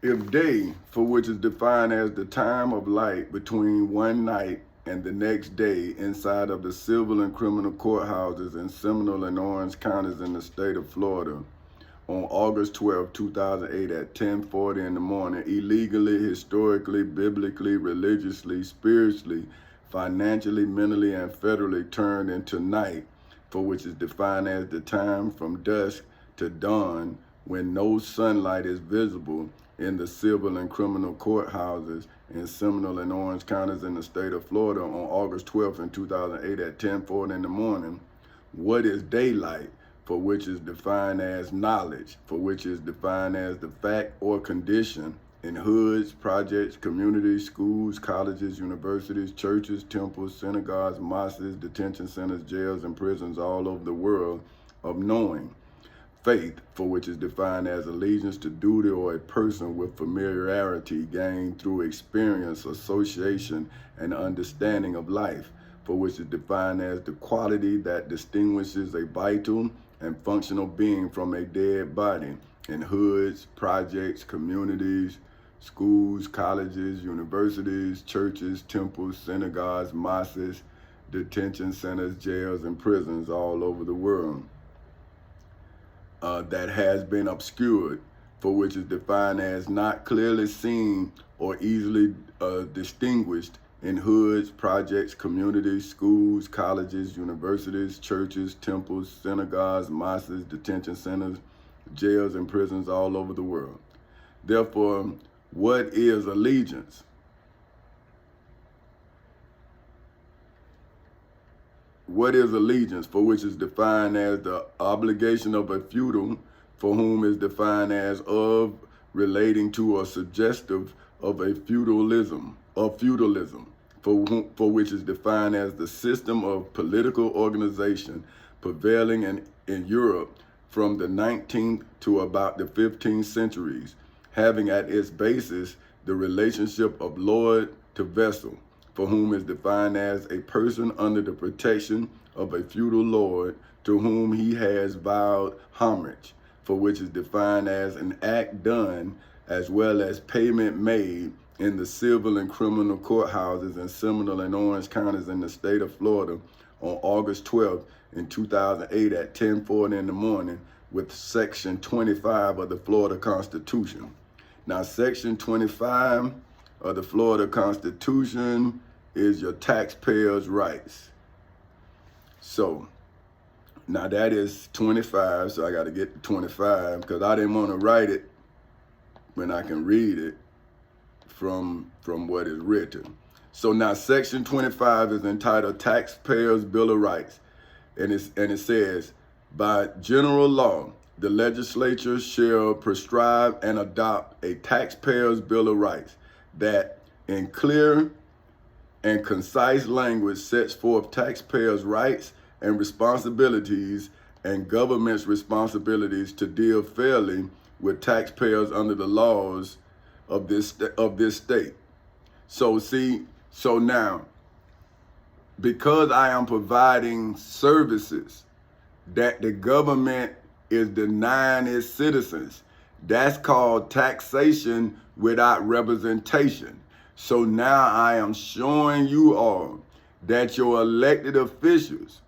If day, for which is defined as the time of light between one night and the next day inside of the civil and criminal courthouses in Seminole and Orange counties in the state of Florida on August 12, 2008 at 10:40 in the morning, illegally, historically, biblically, religiously, spiritually, financially, mentally, and federally turned into night, for which is defined as the time from dusk to dawn when no sunlight is visible in the civil and criminal courthouses in Seminole and Orange counties in the state of Florida on August 12th, 2008 at 10:40 in the morning. What is daylight? For which is defined as knowledge, for which is defined as the fact or condition in hoods, projects, communities, schools, colleges, universities, churches, temples, synagogues, mosques, detention centers, jails, and prisons all over the world of knowing. Faith, for which is defined as allegiance to duty or a person with familiarity gained through experience, association, and understanding of life, for which is defined as the quality that distinguishes a vital and functional being from a dead body in hoods, projects, communities, schools, colleges, universities, churches, temples, synagogues, mosques, detention centers, jails, and prisons all over the world. That has been obscured, for which is defined as not clearly seen or easily distinguished in hoods, projects, communities, schools, colleges, universities, churches, temples, synagogues, mosques, detention centers, jails, and prisons all over the world. Therefore, what is allegiance? What is allegiance? For which is defined as the obligation of a feudal, for whom is defined as of, relating to, or suggestive of a feudalism, for which is defined as the system of political organization prevailing in Europe from the 19th to about the 15th centuries, having at its basis the relationship of lord to vassal, for whom is defined as a person under the protection of a feudal lord to whom he has vowed homage, for which is defined as an act done as well as payment made in the civil and criminal courthouses in Seminole and Orange counties in the state of Florida on August 12th, 2008 at 10:40 in the morning with Section 25 of the Florida Constitution. Now, Section 25 of the Florida Constitution is your taxpayers' rights. So, now that is 25, so I got to get to 25 because I didn't want to write it when I can read it from what is written. So now Section 25 is entitled Taxpayers' Bill of Rights. And it says, by general law, the legislature shall prescribe and adopt a taxpayer's bill of rights that in clear and concise language sets forth taxpayers' rights and responsibilities and government's responsibilities to deal fairly with taxpayers under the laws of this state. So now, because I am providing services that the government is denying its citizens, that's called taxation without representation. So now I am showing you all that your elected officials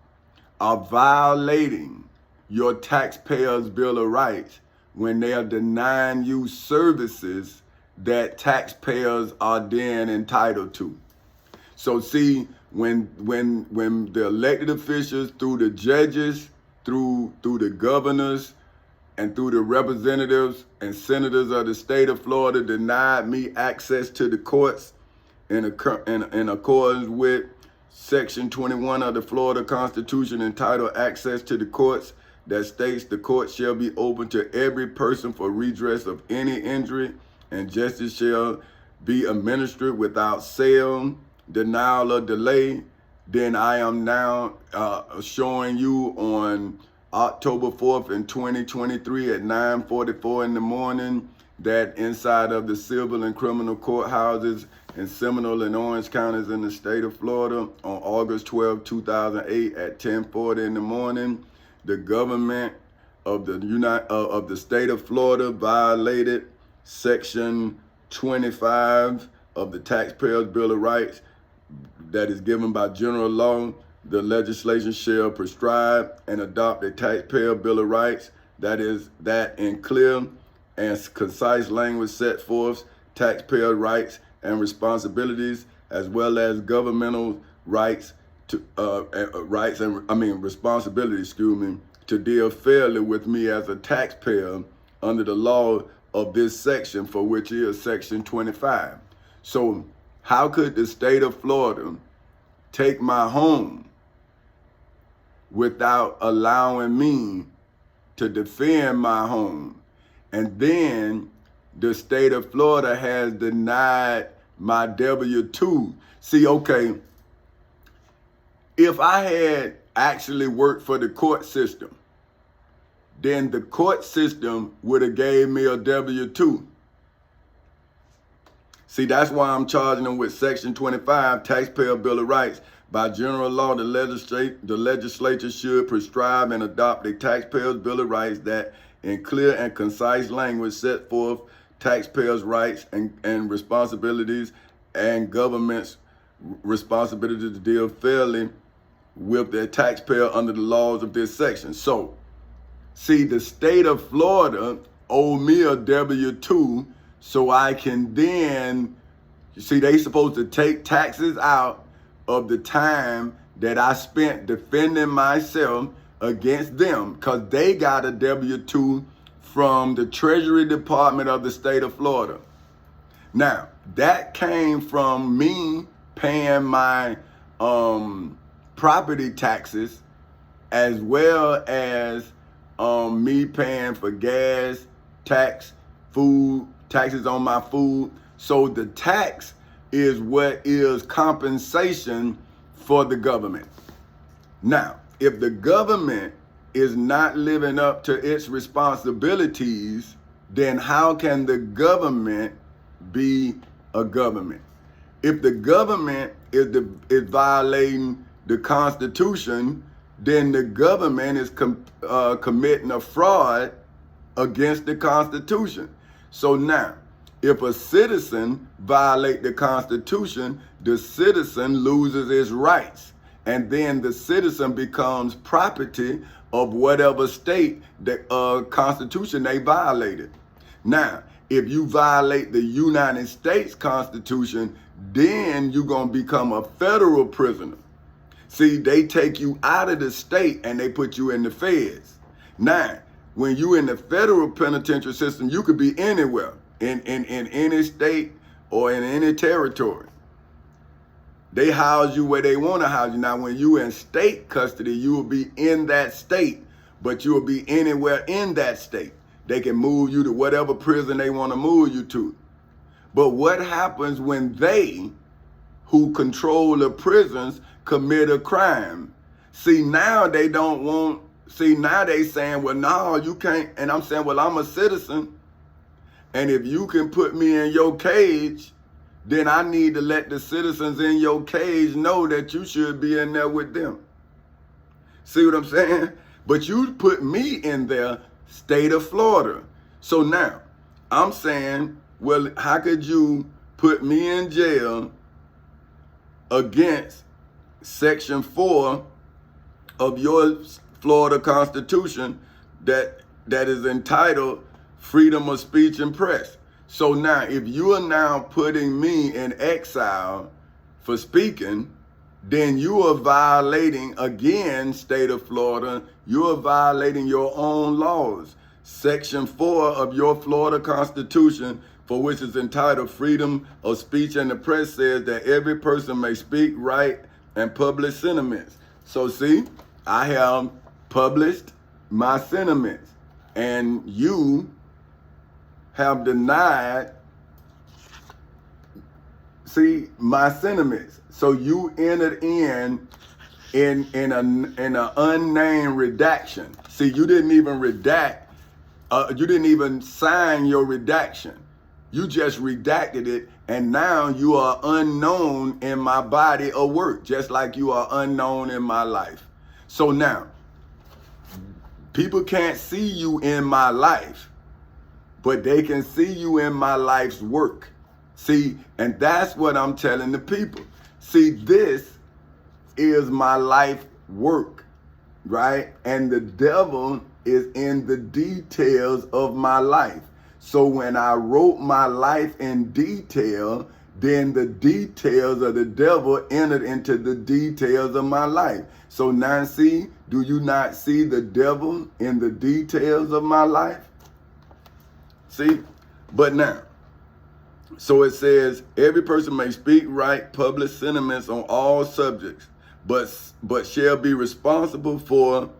are violating your taxpayers' bill of rights when they are denying you services that taxpayers are then entitled to. So see, when the elected officials, through the judges, through the governors, and through the representatives and senators of the state of Florida denied me access to the courts in accordance with Section 21 of the Florida Constitution entitled Access to the Courts, that states the court shall be open to every person for redress of any injury, and justice shall be administered without sale, denial, or delay. Then I am now showing you on October 4th in 2023 at 9:44 in the morning that inside of the civil and criminal courthouses in Seminole and Orange counties in the state of Florida on August 12, 2008 at 10:40 in the morning, the government of the state of Florida violated Section 25 of the Taxpayers Bill of Rights that is given by general law. The legislation shall prescribe and adopt a taxpayer bill of rights that in clear and concise language set forth taxpayer rights and responsibilities, as well as governmental rights to responsibilities, to deal fairly with me as a taxpayer under the law of this section, for which is Section 25. So how could the state of Florida take my home without allowing me to defend my home? And then the state of Florida has denied my W-2. See, okay, if I had actually worked for the court system, then the court system would have gave me a W-2. See, that's why I'm charging them with Section 25, Taxpayer Bill of Rights. By general law, the legislature should prescribe and adopt a Taxpayer's Bill of Rights that, in clear and concise language, set forth taxpayers' rights and responsibilities, and government's responsibility to deal fairly with their taxpayer under the laws of this section. So, see, the state of Florida owe me a W-2 so I can then, see, they supposed to take taxes out of the time that I spent defending myself against them, because they got a W-2 from the Treasury Department of the state of Florida. Now, that came from me paying my property taxes, as well as me paying for gas, tax, food, taxes on my food. So the tax is what is compensation for the government. Now, if the government is not living up to its responsibilities, then how can the government be a government? If the government is violating the Constitution, then the government is committing a fraud against the Constitution. So now, if a citizen violates the Constitution, the citizen loses its rights. And then the citizen becomes property of whatever state the Constitution they violated. Now, if you violate the United States Constitution, then you're going to become a federal prisoner. See, they take you out of the state and they put you in the feds. Now, when you in the federal penitentiary system, you could be anywhere, in any state or in any territory. They house you where they want to house you. Now, when you in state custody, you will be in that state, but you will be anywhere in that state. They can move you to whatever prison they want to move you to. But what happens when they, who control the prisons, commit a crime? See, now they don't want, now they saying, well, no, you can't. And I'm saying, well, I'm a citizen. And if you can put me in your cage, then I need to let the citizens in your cage know that you should be in there with them. See what I'm saying? But you put me in there, state of Florida. So now I'm saying, well, how could you put me in jail against Section 4 of your Florida Constitution that is entitled freedom of speech and press? So now, if you are now putting me in exile for speaking, then you are violating, again, state of Florida, you are violating your own laws. Section 4 of your Florida Constitution, for which is entitled freedom of speech and the press, says that every person may speak, write, and publish sentiments. So see, I have published my sentiments, and you have denied, my sentiments. So you entered in an unnamed redaction. See, you didn't even redact, you didn't even sign your redaction. You just redacted it, and now you are unknown in my body of work, just like you are unknown in my life. So now, people can't see you in my life, but they can see you in my life's work. See, and that's what I'm telling the people. See, this is my life work, right? And the devil is in the details of my life. So when I wrote my life in detail, then the details of the devil entered into the details of my life. So now see, do you not see the devil in the details of my life? See, but now, so it says, every person may speak, write, publish sentiments on all subjects, but shall be responsible for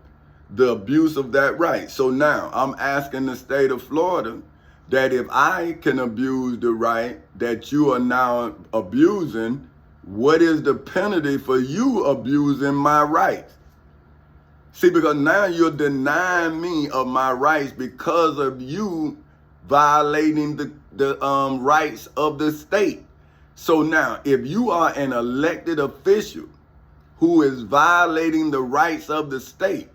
the abuse of that right. So now I'm asking the state of Florida that if I can abuse the right that you are now abusing, what is the penalty for you abusing my rights? See, because now you're denying me of my rights because of you violating the rights of the state. So now, if you are an elected official who is violating the rights of the state,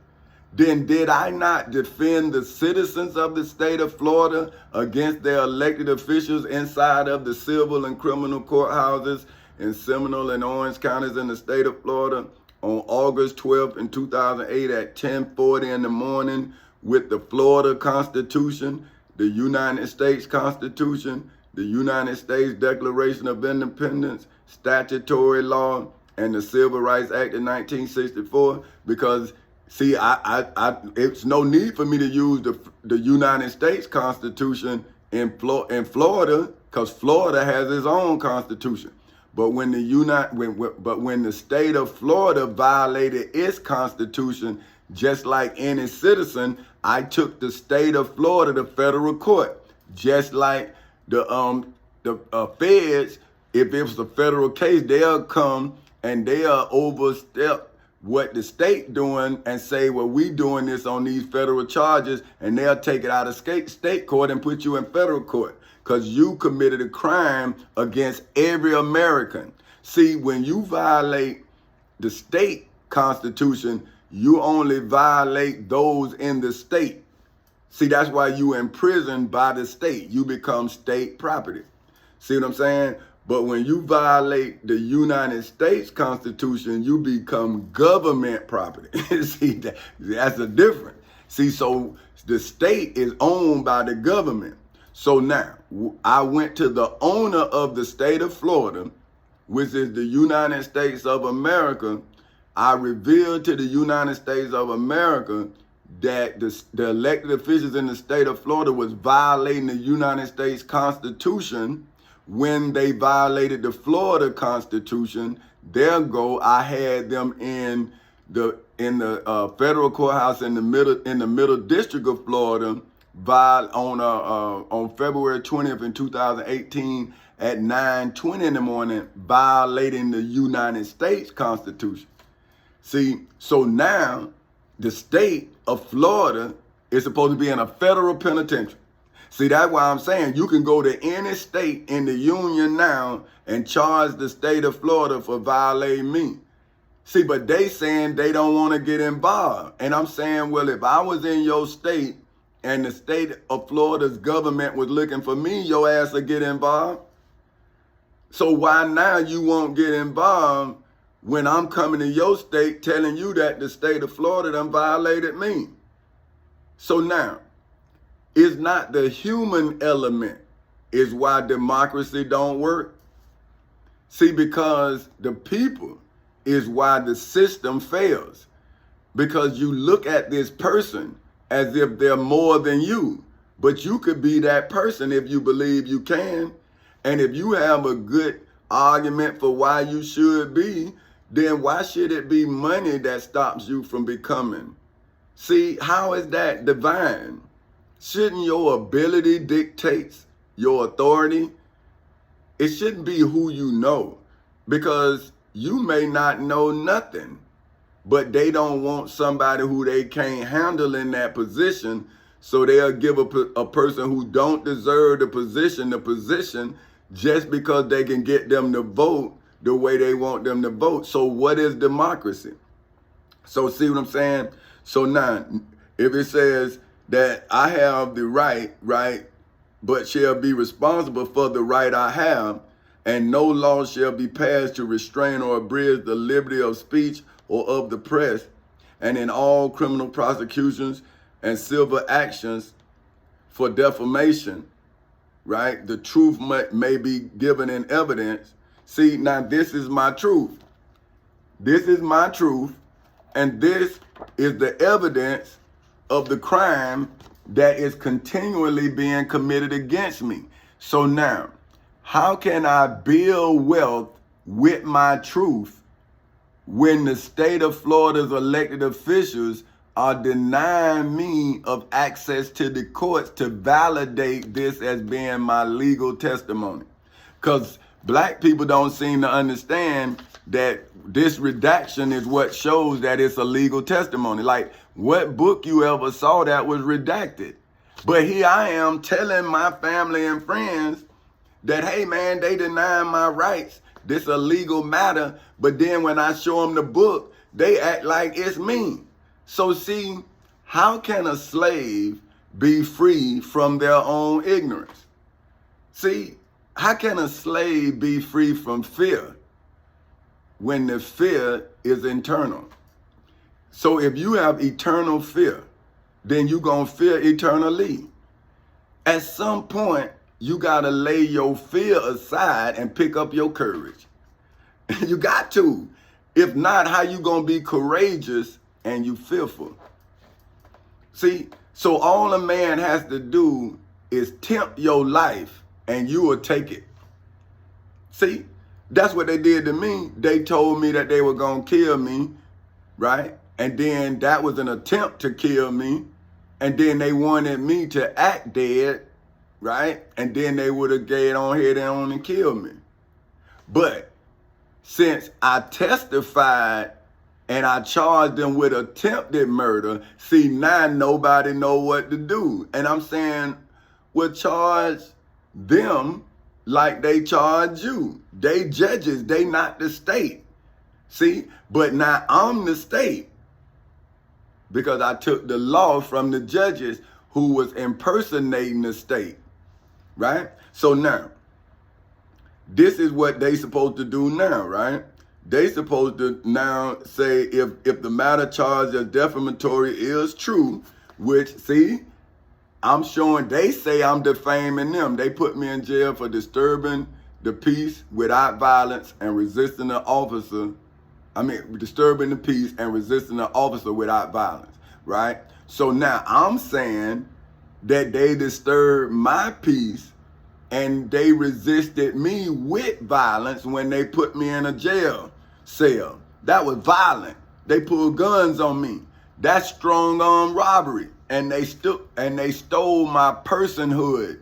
then did I not defend the citizens of the state of Florida against their elected officials inside of the civil and criminal courthouses in Seminole and Orange counties in the state of Florida on August 12th in 2008 at 10:40 in the morning with the Florida Constitution, the United States Constitution, the United States Declaration of Independence, statutory law, and the Civil Rights Act of 1964? Because see, it's no need for me to use the United States Constitution in Florida, because Florida has its own constitution. But when the state of Florida violated its constitution, just like any citizen, I took the state of Florida to federal court, just like the feds. If it was a federal case, they'll come and they'll overstep what the state doing and say, well, we doing this on these federal charges, and they'll take it out of state court and put you in federal court because you committed a crime against every American. See, when you violate the state constitution, you only violate those in the state. See, that's why you imprisoned by the state. You become state property. See what I'm saying? But when you violate the United States Constitution, you become government property. See, that's the difference. See, so the state is owned by the government. So now, I went to the owner of the state of Florida, which is the United States of America. I revealed to the United States of America that the elected officials in the state of Florida was violating the United States Constitution. When they violated the Florida Constitution, I had them in the federal courthouse in the middle district of Florida on February 20th in 2018 at 9:20 in the morning, violating the United States Constitution. See, so now the state of Florida is supposed to be in a federal penitentiary. See, that's why I'm saying you can go to any state in the union now and charge the state of Florida for violating me. See, but they saying they don't want to get involved. And I'm saying, well, if I was in your state and the state of Florida's government was looking for me, your ass would get involved. So why now you won't get involved when I'm coming to your state telling you that the state of Florida done violated me? So now, it's not the human element is why democracy don't work. See, because the people is why the system fails. Because you look at this person as if they're more than you. But you could be that person if you believe you can. And if you have a good argument for why you should be, then why should it be money that stops you from becoming? See, how is that divine? Shouldn't your ability dictate your authority? It shouldn't be who you know, because you may not know nothing, but they don't want somebody who they can't handle in that position, so they'll give a person who don't deserve the position just because they can get them to vote the way they want them to vote. So what is democracy? So see what I'm saying? So now, if it says that I have the right, but shall be responsible for the right I have, and no law shall be passed to restrain or abridge the liberty of speech or of the press, and in all criminal prosecutions and civil actions for defamation, right? The truth may be given in evidence. See, now this is my truth. This is my truth, and this is the evidence of the crime that is continually being committed against me. So now, how can I build wealth with my truth when the state of Florida's elected officials are denying me of access to the courts to validate this as being my legal testimony? Because black people don't seem to understand that this redaction is what shows that it's a legal testimony. Like, what book you ever saw that was redacted? But here I am telling my family and friends that, hey man, they denying my rights. This is a legal matter. But then when I show them the book, they act like it's me. So see, how can a slave be free from their own ignorance? See, how can a slave be free from fear when the fear is internal? So if you have eternal fear, then you're going to fear eternally. At some point, you got to lay your fear aside and pick up your courage. You got to. If not, how you going to be courageous and you fearful? See, so all a man has to do is tempt your life and you will take it. See, that's what they did to me. They told me that they were going to kill me, right? And then that was an attempt to kill me. And then they wanted me to act dead, right? And then they would have gone on ahead and killed me. But since I testified and I charged them with attempted murder, see, now nobody know what to do. And I'm saying, well, charge them like they charge you. They judges, they not the state. See, but now I'm the state because I took the law from the judges who was impersonating the state, right? So now, this is what they supposed to do now, right? They supposed to now say if the matter charged as defamatory is true, which, see, I'm showing, they say I'm defaming them. They put me in jail for disturbing the peace without violence and resisting the officer. Disturbing the peace and resisting the officer without violence, right? So now I'm saying that they disturbed my peace and they resisted me with violence when they put me in a jail cell. That was violent. They pulled guns on me. That's strong arm robbery. And they stole my personhood.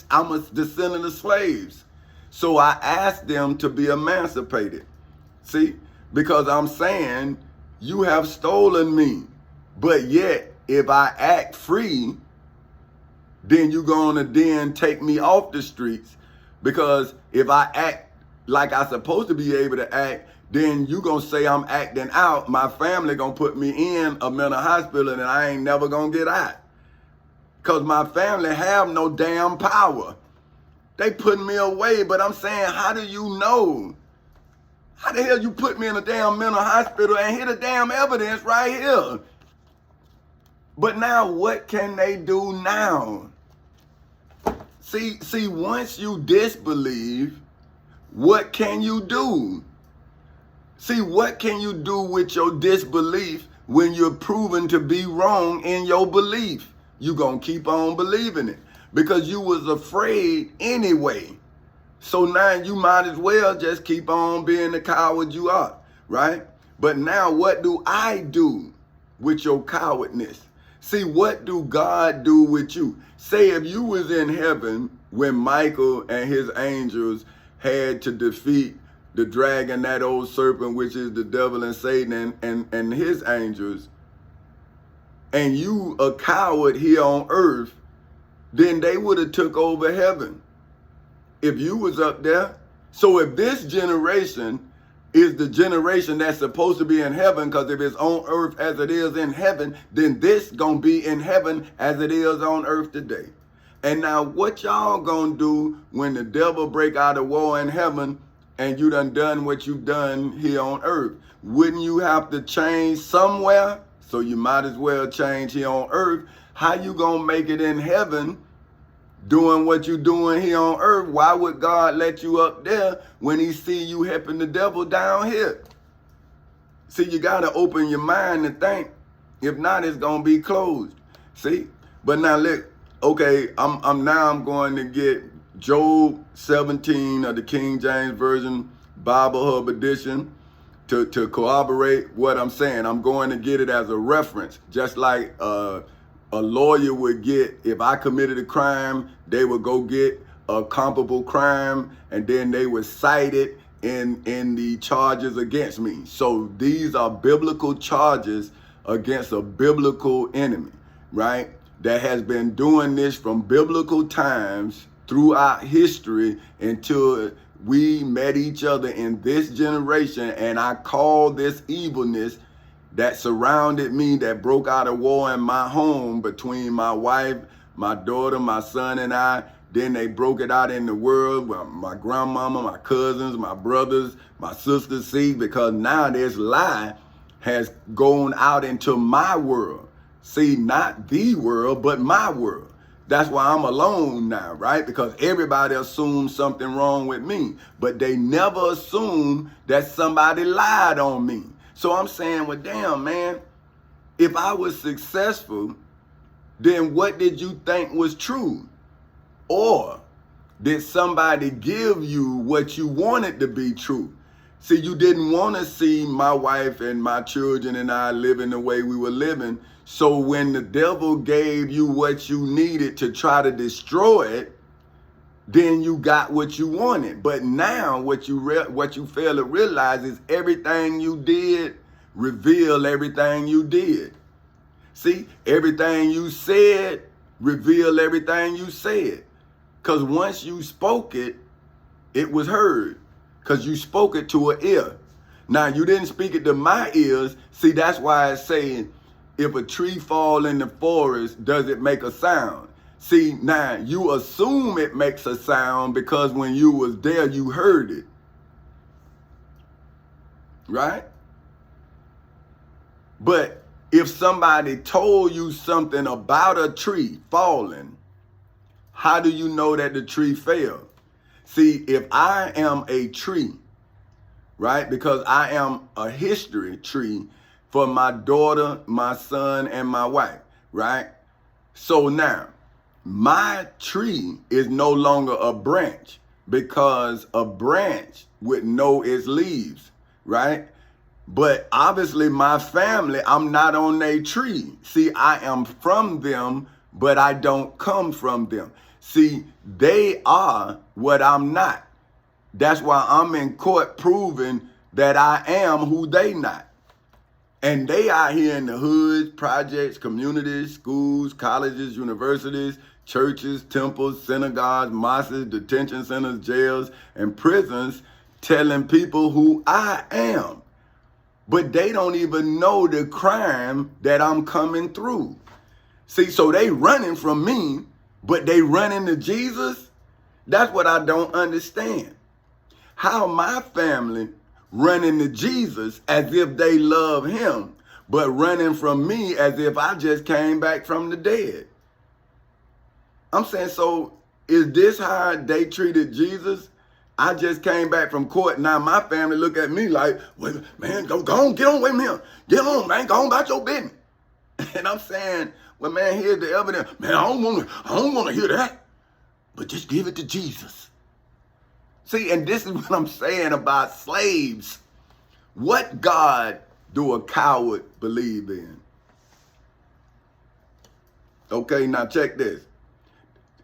I'm a descendant of slaves. So I asked them to be emancipated. See, because I'm saying you have stolen me. But yet, if I act free, then you're going to then take me off the streets. Because if I act like I'm supposed to be able to act, then you going to say I'm acting out. My family going to put me in a mental hospital and I ain't never going to get out. Because my family have no damn power. They putting me away, but I'm saying, how do you know? How the hell you put me in a damn mental hospital and hit the damn evidence right here? But now what can they do now? See, once you disbelieve, what can you do? See, what can you do with your disbelief when you're proven to be wrong in your belief? You're going to keep on believing it because you was afraid anyway. So now you might as well just keep on being the coward you are, right? But now what do I do with your cowardness? See, what do God do with you? Say if you was in heaven when Michael and his angels had to defeat the dragon, that old serpent, which is the devil and Satan and his angels, and you a coward here on earth, then they would have took over heaven if you was up there. So if this generation is the generation that's supposed to be in heaven, because if it's on earth as it is in heaven, then this gonna be in heaven as it is on earth today. And now what y'all gonna do when the devil break out a war in heaven and you done what you've done here on earth? Wouldn't you have to change somewhere? So you might as well change here on earth. How you gonna make it in heaven doing what you doing here on earth? Why would God let you up there when he see you helping the devil down here? See, you gotta open your mind to think. If not, it's gonna be closed. See? But now look, okay, I'm going to get Job 17 of the King James Version Bible Hub Edition to corroborate what I'm saying. I'm going to get it as a reference, just like a lawyer would get. If I committed a crime, they would go get a comparable crime, and then they would cite it in the charges against me. So these are biblical charges against a biblical enemy, right? That has been doing this from biblical times throughout history until we met each other in this generation, and I call this evilness that surrounded me, that broke out a war in my home between my wife, my daughter, my son, and I. Then they broke it out in the world, my grandmama, my cousins, my brothers, my sisters. See, because now this lie has gone out into my world. See, not the world, but my world. That's why I'm alone now, right? Because everybody assumes something wrong with me, but they never assume that somebody lied on me. So I'm saying, well, damn, man, if I was successful, then what did you think was true? Or did somebody give you what you wanted to be true? See, you didn't want to see my wife and my children and I living the way we were living. So when the devil gave you what you needed to try to destroy it, then you got what you wanted. But now what you fail to realize is everything you did revealed everything you did. See, everything you said revealed everything you said. Because once you spoke it, it was heard. Because you spoke it to an ear. Now, you didn't speak it to my ears. See, that's why it's saying, if a tree fall in the forest, does it make a sound? See, now, you assume it makes a sound because when you was there, you heard it. Right? But if somebody told you something about a tree falling, how do you know that the tree fell? See, if I am a tree, right, because I am a history tree for my daughter, my son, and my wife, right? So now, my tree is no longer a branch because a branch would know its leaves, right? But obviously my family, I'm not on their tree. See, I am from them, but I don't come from them. See, they are what I'm not. That's why I'm in court proving that I am who they not. And they out here in the hoods, projects, communities, schools, colleges, universities, churches, temples, synagogues, mosques, detention centers, jails, and prisons telling people who I am. But they don't even know the crime that I'm coming through. See, so they running from me, but they running to Jesus? That's what I don't understand. How my family running to Jesus as if they love him, but running from me as if I just came back from the dead. I'm saying, so is this how they treated Jesus? I just came back from court. Now my family look at me like, well, man, go on, get on with me. Get on, man, go on about your business. And I'm saying, well, man, here's the evidence. Man, I don't want to hear that. But just give it to Jesus. See, and this is what I'm saying about slaves. What God do a coward believe in? Okay, now check this.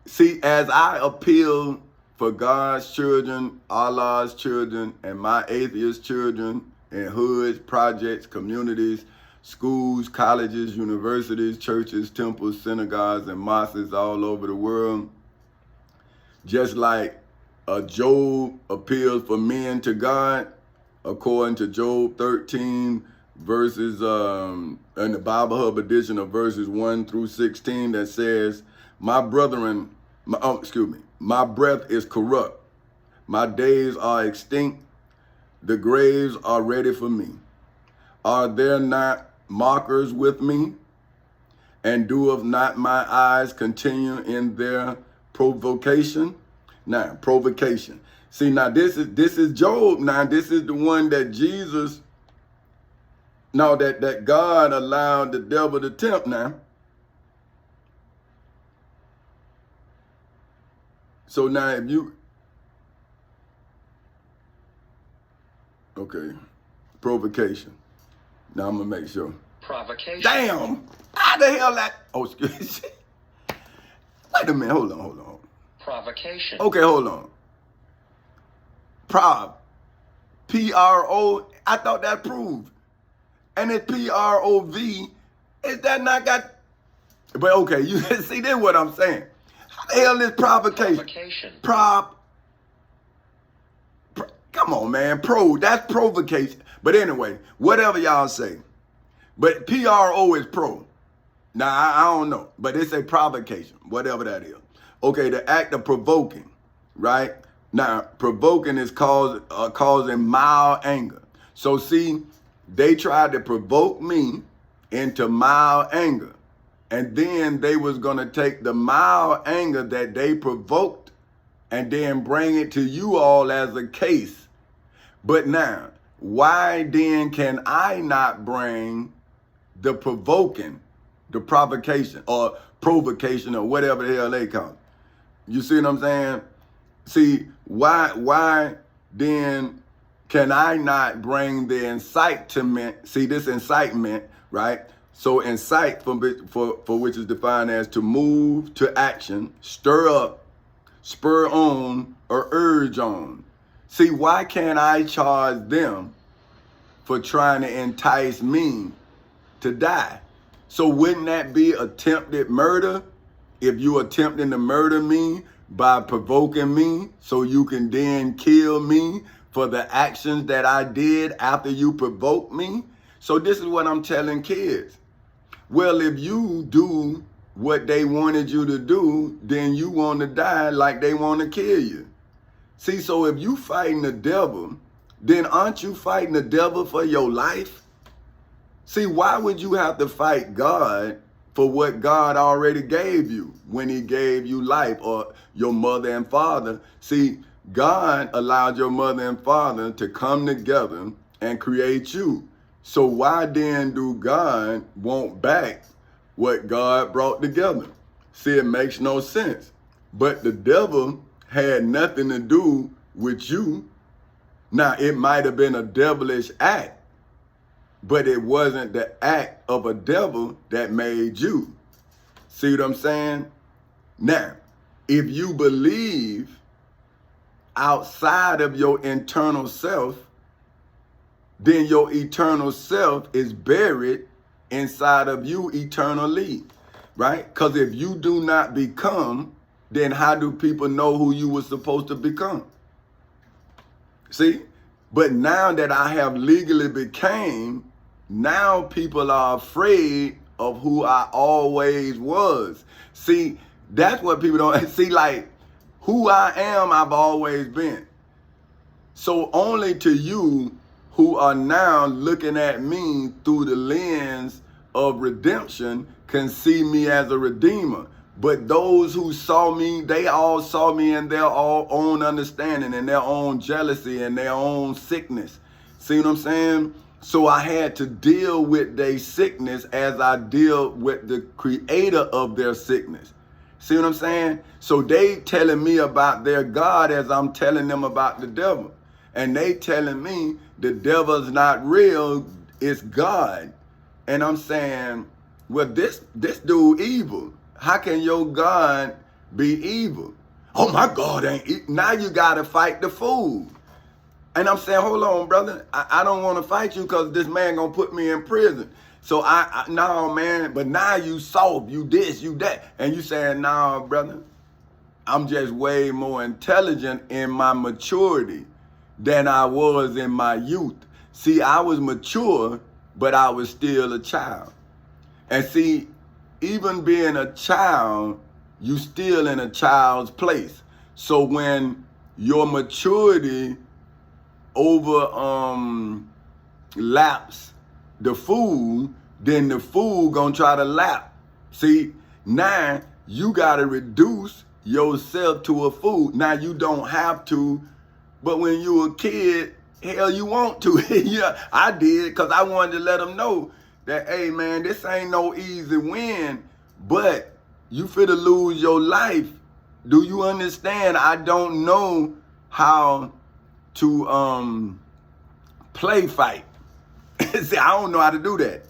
See, as I appeal for God's children, Allah's children, and my atheist children in hoods, projects, communities, schools, colleges, universities, churches, temples, synagogues, and mosques all over the world, just like Job appeals for men to God, according to Job 13, verses, in the Bible Hub edition of verses 1 through 16, that says, my brethren, Excuse me. My breath is corrupt. My days are extinct. The graves are ready for me. Are there not mockers with me? And doeth not my eyes continue in their provocation? Now, provocation. See, now this is Job. Now, this is the one that Jesus, no, that God allowed the devil to tempt now. So now if you, okay, provocation. Now I'm gonna make sure. Provocation. Damn! How the hell that? Oh, excuse me. Wait a minute. Hold on. Provocation. Okay, hold on. P-R-O. I thought that proved. And it's P-R-O-V. Is that not got? But okay, you see, this is what I'm saying. How the hell is provocation? Come on, man. That's provocation. But anyway, whatever y'all say. But P-R-O is pro. Now, I don't know. But it's a provocation, whatever that is. Okay, the act of provoking, right? Now, provoking is causing mild anger. So, see, they tried to provoke me into mild anger. And then they was going to take the mild anger that they provoked and then bring it to you all as a case. But now, why then can I not bring the provocation, or provocation, or whatever the hell they call it? You see what I'm saying? See, why then can I not bring the incitement? See, this incitement, right? So incite, for which is defined as to move to action, stir up, spur on, or urge on. See, why can't I charge them for trying to entice me to die? So wouldn't that be attempted murder? If you attempting to murder me by provoking me so you can then kill me for the actions that I did after you provoked me? So this is what I'm telling kids. Well, if you do what they wanted you to do, then you want to die like they want to kill you. See, so if you fighting the devil, then aren't you fighting the devil for your life? See, why would you have to fight God for what God already gave you when he gave you life, or your mother and father? See, God allowed your mother and father to come together and create you. So why then do God want back what God brought together? See, it makes no sense. But the devil had nothing to do with you. Now, it might have been a devilish act, but it wasn't the act of a devil that made you. See what I'm saying? Now, if you believe outside of your internal self, then your eternal self is buried inside of you eternally, right? Because if you do not become, then how do people know who you were supposed to become? See? But now that I have legally became, now people are afraid of who I always was. See, that's what people don't see. Like, who I am, I've always been. So only to you who are now looking at me through the lens of redemption can see me as a redeemer. But those who saw me, they all saw me in their own understanding and their own jealousy and their own sickness. See what I'm saying? So I had to deal with their sickness as I deal with the creator of their sickness. See what I'm saying? So they telling me about their God as I'm telling them about the devil. And they telling me the devil's not real, it's God. And I'm saying, well, this dude evil. How can your God be evil? Oh, my God ain't evil. Now you got to fight the fool. And I'm saying, hold on, brother. I don't want to fight you because this man going to put me in prison. So no, man, but now you soft, you this, you that. And you saying, no, brother, I'm just way more intelligent in my maturity than I was in my youth. See, I was mature, but I was still a child. And see, even being a child you still in a child's place. So when your maturity over laps the fool, then the fool gonna try to lap. See, now you gotta reduce yourself to a fool. Now you don't have to, but when you a kid, hell, you want to. Yeah, I did, because I wanted to let them know that, hey man, this ain't no easy win, but you finna lose your life. Do you understand? I don't know how to play fight. See, I don't know how to do that.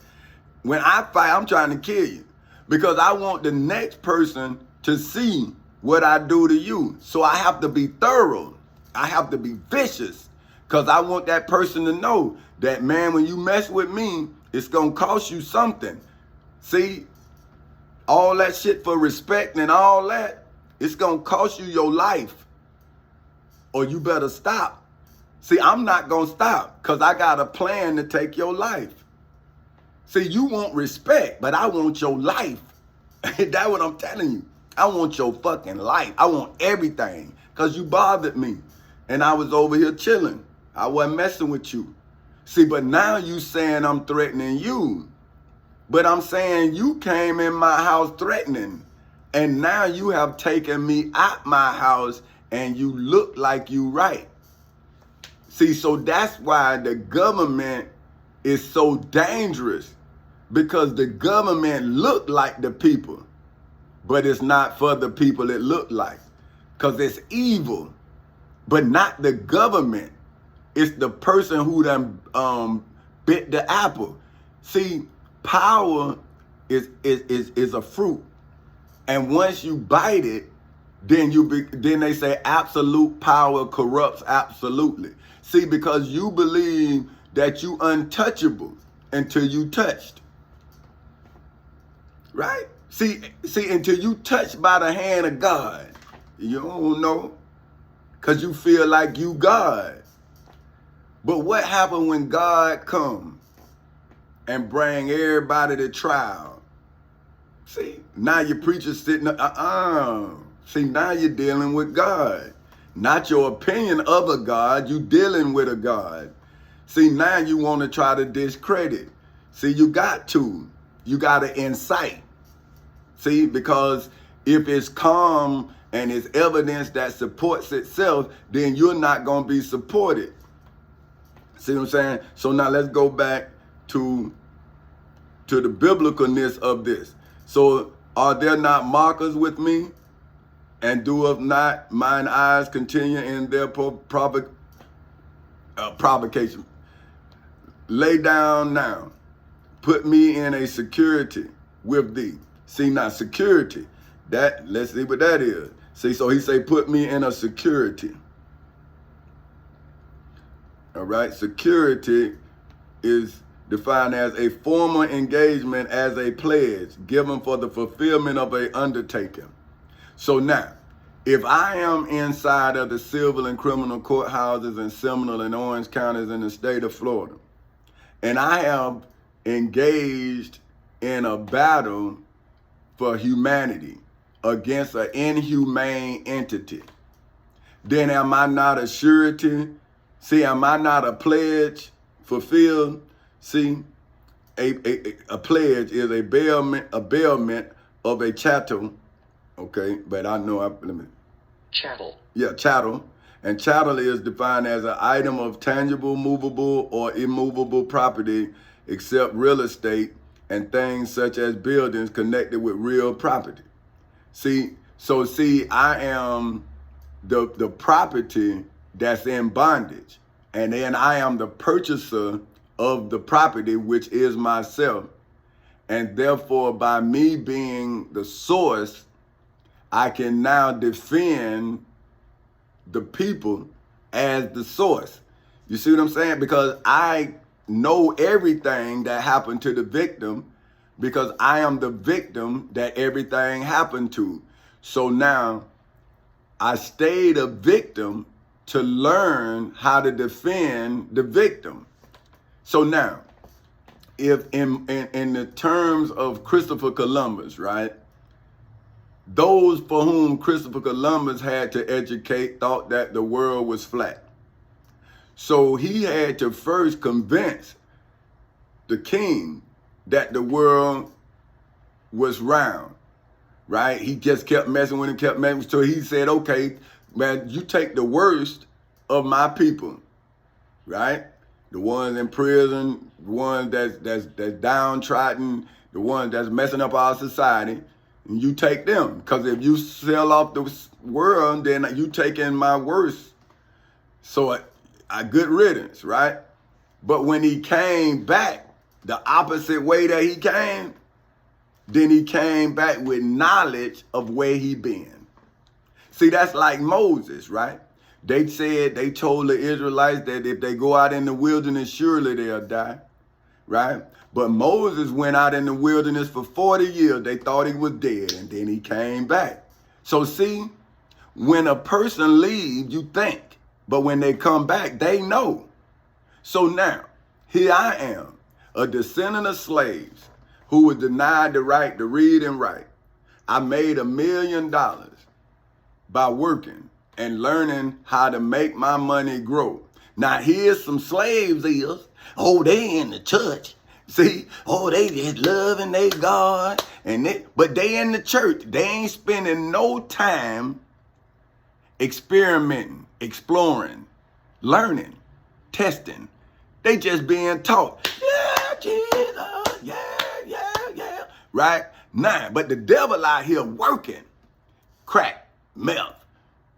When I fight, I'm trying to kill you, because I want the next person to see what I do to you. So I have to be thorough. I have to be vicious, because I want that person to know that, man, when you mess with me, it's going to cost you something. See, all that shit for respect and all that, it's going to cost you your life, or you better stop. See, I'm not going to stop, because I got a plan to take your life. See, you want respect, but I want your life. That's what I'm telling you. I want your fucking life. I want everything, because you bothered me. And I was over here chilling. I wasn't messing with you. See, but now you saying I'm threatening you. But I'm saying you came in my house threatening. And now you have taken me out my house and you look like you right. See, so that's why the government is so dangerous, because the government look like the people, but it's not for the people it look like, because it's evil, but not the government. It's the person who done bit the apple. See, power is a fruit, and once you bite it, then they say absolute power corrupts absolutely. See, because you believe that you untouchable until you touched, right? See, until you touched by the hand of God, you don't know, because you feel like you God. But what happened when God come and bring everybody to trial? See, now your preacher's sitting, See, now you're dealing with God. Not your opinion of a God, you dealing with a God. See, now you want to try to discredit. See, you got to incite. See, because if it's calm and it's evidence that supports itself, then you're not going to be supported. See what I'm saying? So now let's go back to the biblicalness of this. So are there not markers with me? And doeth not mine eyes continue in their provocation? Lay down now. Put me in a security with thee. See, now security. That, let's see what that is. See, so he say, put me in a security. All right, security is defined as a formal engagement as a pledge given for the fulfillment of an undertaking. So now, if I am inside of the civil and criminal courthouses in Seminole and Orange counties in the state of Florida, and I have engaged in a battle for humanity against an inhumane entity, then am I not a surety? See, am I not a pledge fulfilled? See, a pledge is a bailment of a chattel. Okay, but I know let me. Chattel. Yeah, chattel. And chattel is defined as an item of tangible, movable, or immovable property, except real estate and things such as buildings connected with real property. See, I am the property that's in bondage. And then I am the purchaser of the property, which is myself. And therefore, by me being the source, I can now defend the people as the source. You see what I'm saying? Because I know everything that happened to the victim, because I am the victim that everything happened to. So now I stayed a victim to learn how to defend the victim. So now, if in the terms of Christopher Columbus, right? those for whom Christopher Columbus had to educate thought that the world was flat. So he had to first convince the king that the world was round, right? He just kept messing with him, kept messing. So he said, okay, man, you take the worst of my people, right? The ones in prison, the ones that's downtrodden, the ones that's messing up our society, and you take them. Because if you sell off the world, then you take in my worst. So a good riddance, right? But when he came back, the opposite way that he came, then he came back with knowledge of where he been. See, that's like Moses, right? They told the Israelites that if they go out in the wilderness, surely they'll die, right? But Moses went out in the wilderness for 40 years. They thought he was dead, and then he came back. So see, when a person leaves, you think, but when they come back, they know. So now, here I am, a descendant of slaves who was denied the right to read and write. I made $1 million by working and learning how to make my money grow. Now here's some slaves is, oh, they in the church. See, oh, they just loving their God, but they in the church. They ain't spending no time experimenting, exploring, learning, testing. They just being taught. Yeah, Jesus, yeah. Right? Now, but the devil out here working. Crack, meth,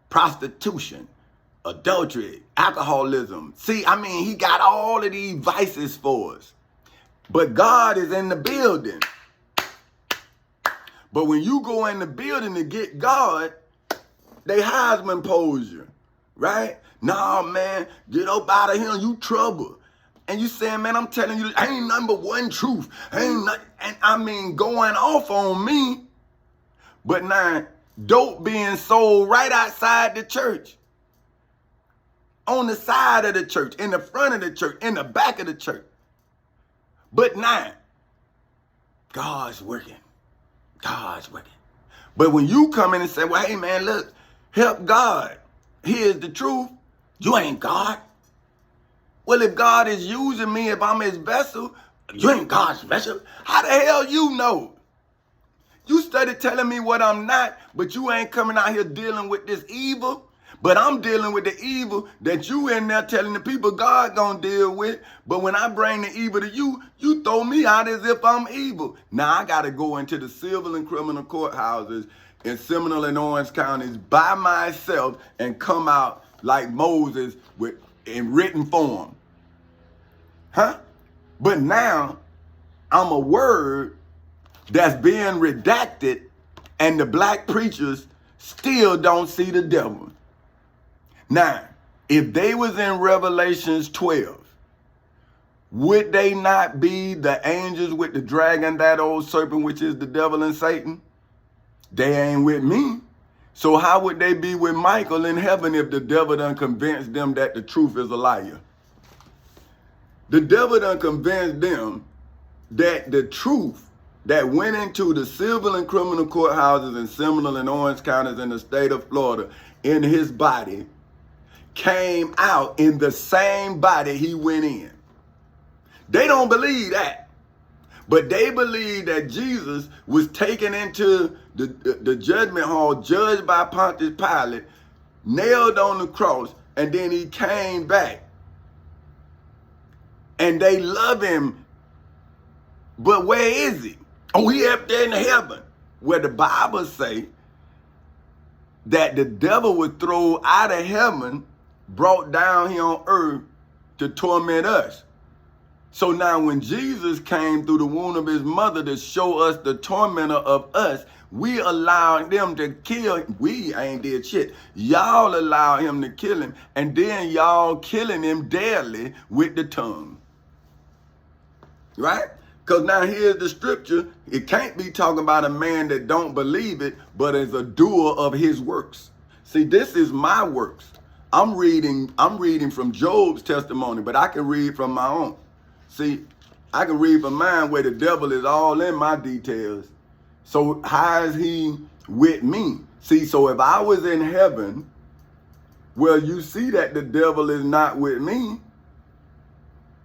prostitution, adultery, alcoholism. See, I mean, he got all of these vices for us. But God is in the building. But when you go in the building to get God, they Heisman pose you, right? Nah, man, get up out of here, you trouble. And you saying, man, I'm telling you, ain't nothing but one truth. Ain't nothing, and I mean, going off on me. But now, dope being sold right outside the church. On the side of the church, in the front of the church, in the back of the church. But now, God's working. God's working. But when you come in and say, well, hey, man, look, help God. Here's the truth. You ain't God. Well, if God is using me, if I'm his vessel, you ain't God's vessel. How the hell you know? You started telling me what I'm not, but you ain't coming out here dealing with this evil. But I'm dealing with the evil that you in there telling the people God gonna deal with. But when I bring the evil to you, you throw me out as if I'm evil. Now I gotta go into the civil and criminal courthouses in Seminole and Orange counties by myself and come out like Moses in written form. Huh? But now I'm a word that's being redacted, and the black preachers still don't see the devil. Now, if they was in Revelations 12, would they not be the angels with the dragon, that old serpent, which is the devil and Satan? They ain't with me. So how would they be with Michael in heaven if the devil done convinced them that the truth is a liar? The devil done convinced them that the truth that went into the civil and criminal courthouses in Seminole and Orange counties in the state of Florida in his body came out in the same body he went in. They don't believe that. But they believe that Jesus was taken into the judgment hall, judged by Pontius Pilate, nailed on the cross, and then he came back. And they love him. But where is he? Oh, he up there in heaven. Where the Bible say that the devil was thrown out of heaven, brought down here on earth to torment us. So now when Jesus came through the womb of his mother to show us the tormentor of us, we allowed them to kill him. We ain't did shit. Y'all allow him to kill him, and then y'all killing him daily with the tongue. Right? Because now here's the scripture. It can't be talking about a man that don't believe it, but is a doer of his works. See, this is my works. I'm reading from Job's testimony, but I can read from my own. See, I can read from mine where the devil is all in my details. So how is he with me. See, so if I was in heaven, well, you see that the devil is not with me.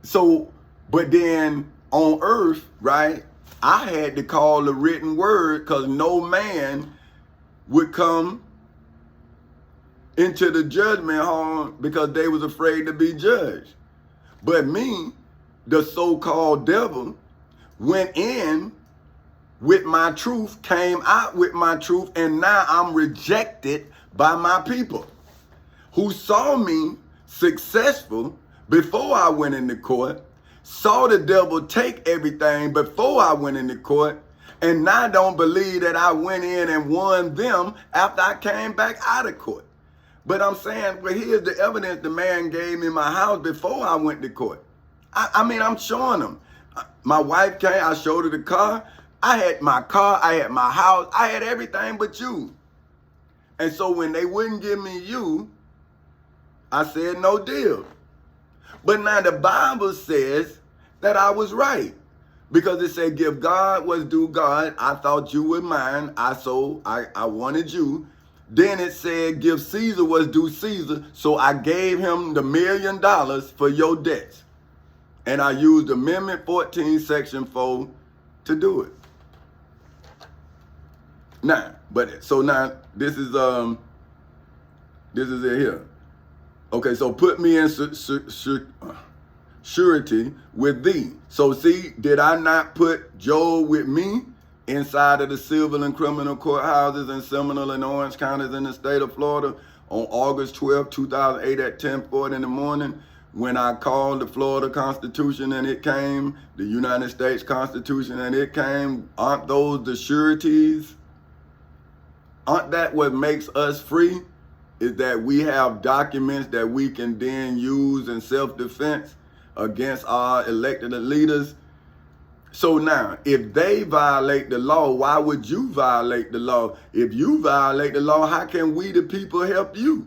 So, but then on earth, right, I had to call the written word because no man would come into the judgment hall because they was afraid to be judged. But me, the so-called devil, went in with my truth, came out with my truth, and now I'm rejected by my people who saw me successful before I went into court, saw the devil take everything before I went into court, and now don't believe that I went in and won them after I came back out of court. But I'm saying, well, here's the evidence the man gave me my house before I went to court. I mean, I'm showing them. My wife came, I showed her the car. I had my car, I had my house, I had everything but you. And so when they wouldn't give me you, I said no deal. But now the Bible says that I was right. Because it said, give God what's due God. I thought you were mine. I wanted you. Then it said, give Caesar what's due Caesar. So I gave him the $1 million for your debts. And I used Amendment 14, Section 4 to do it. Now, now this is it here. Okay, so put me in surety with thee. So see, did I not put Job with me inside of the civil and criminal courthouses in Seminole and Orange counties in the state of Florida on August 12, 2008 at 10:40 in the morning when I called the Florida Constitution and it came, the United States Constitution and it came? Aren't those the sureties? Aren't that what makes us free? Is that we have documents that we can then use in self-defense against our elected leaders. So now, if they violate the law, why would you violate the law? If you violate the law, how can we, the people, help you?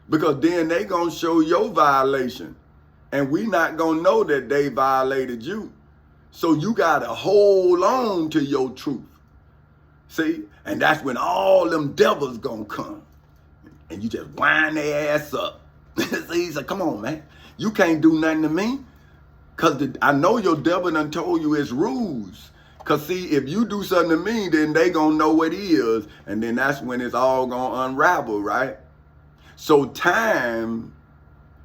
Because then they gonna show your violation, and we not gonna know that they violated you. So you gotta hold on to your truth. See? And that's when all them devils gonna come. And you just wind their ass up. See, so come on, man. You can't do nothing to me. Because I know your devil done told you it's rules. Because see, if you do something to me, then they going to know what it is. And then that's when it's all going to unravel, right? So time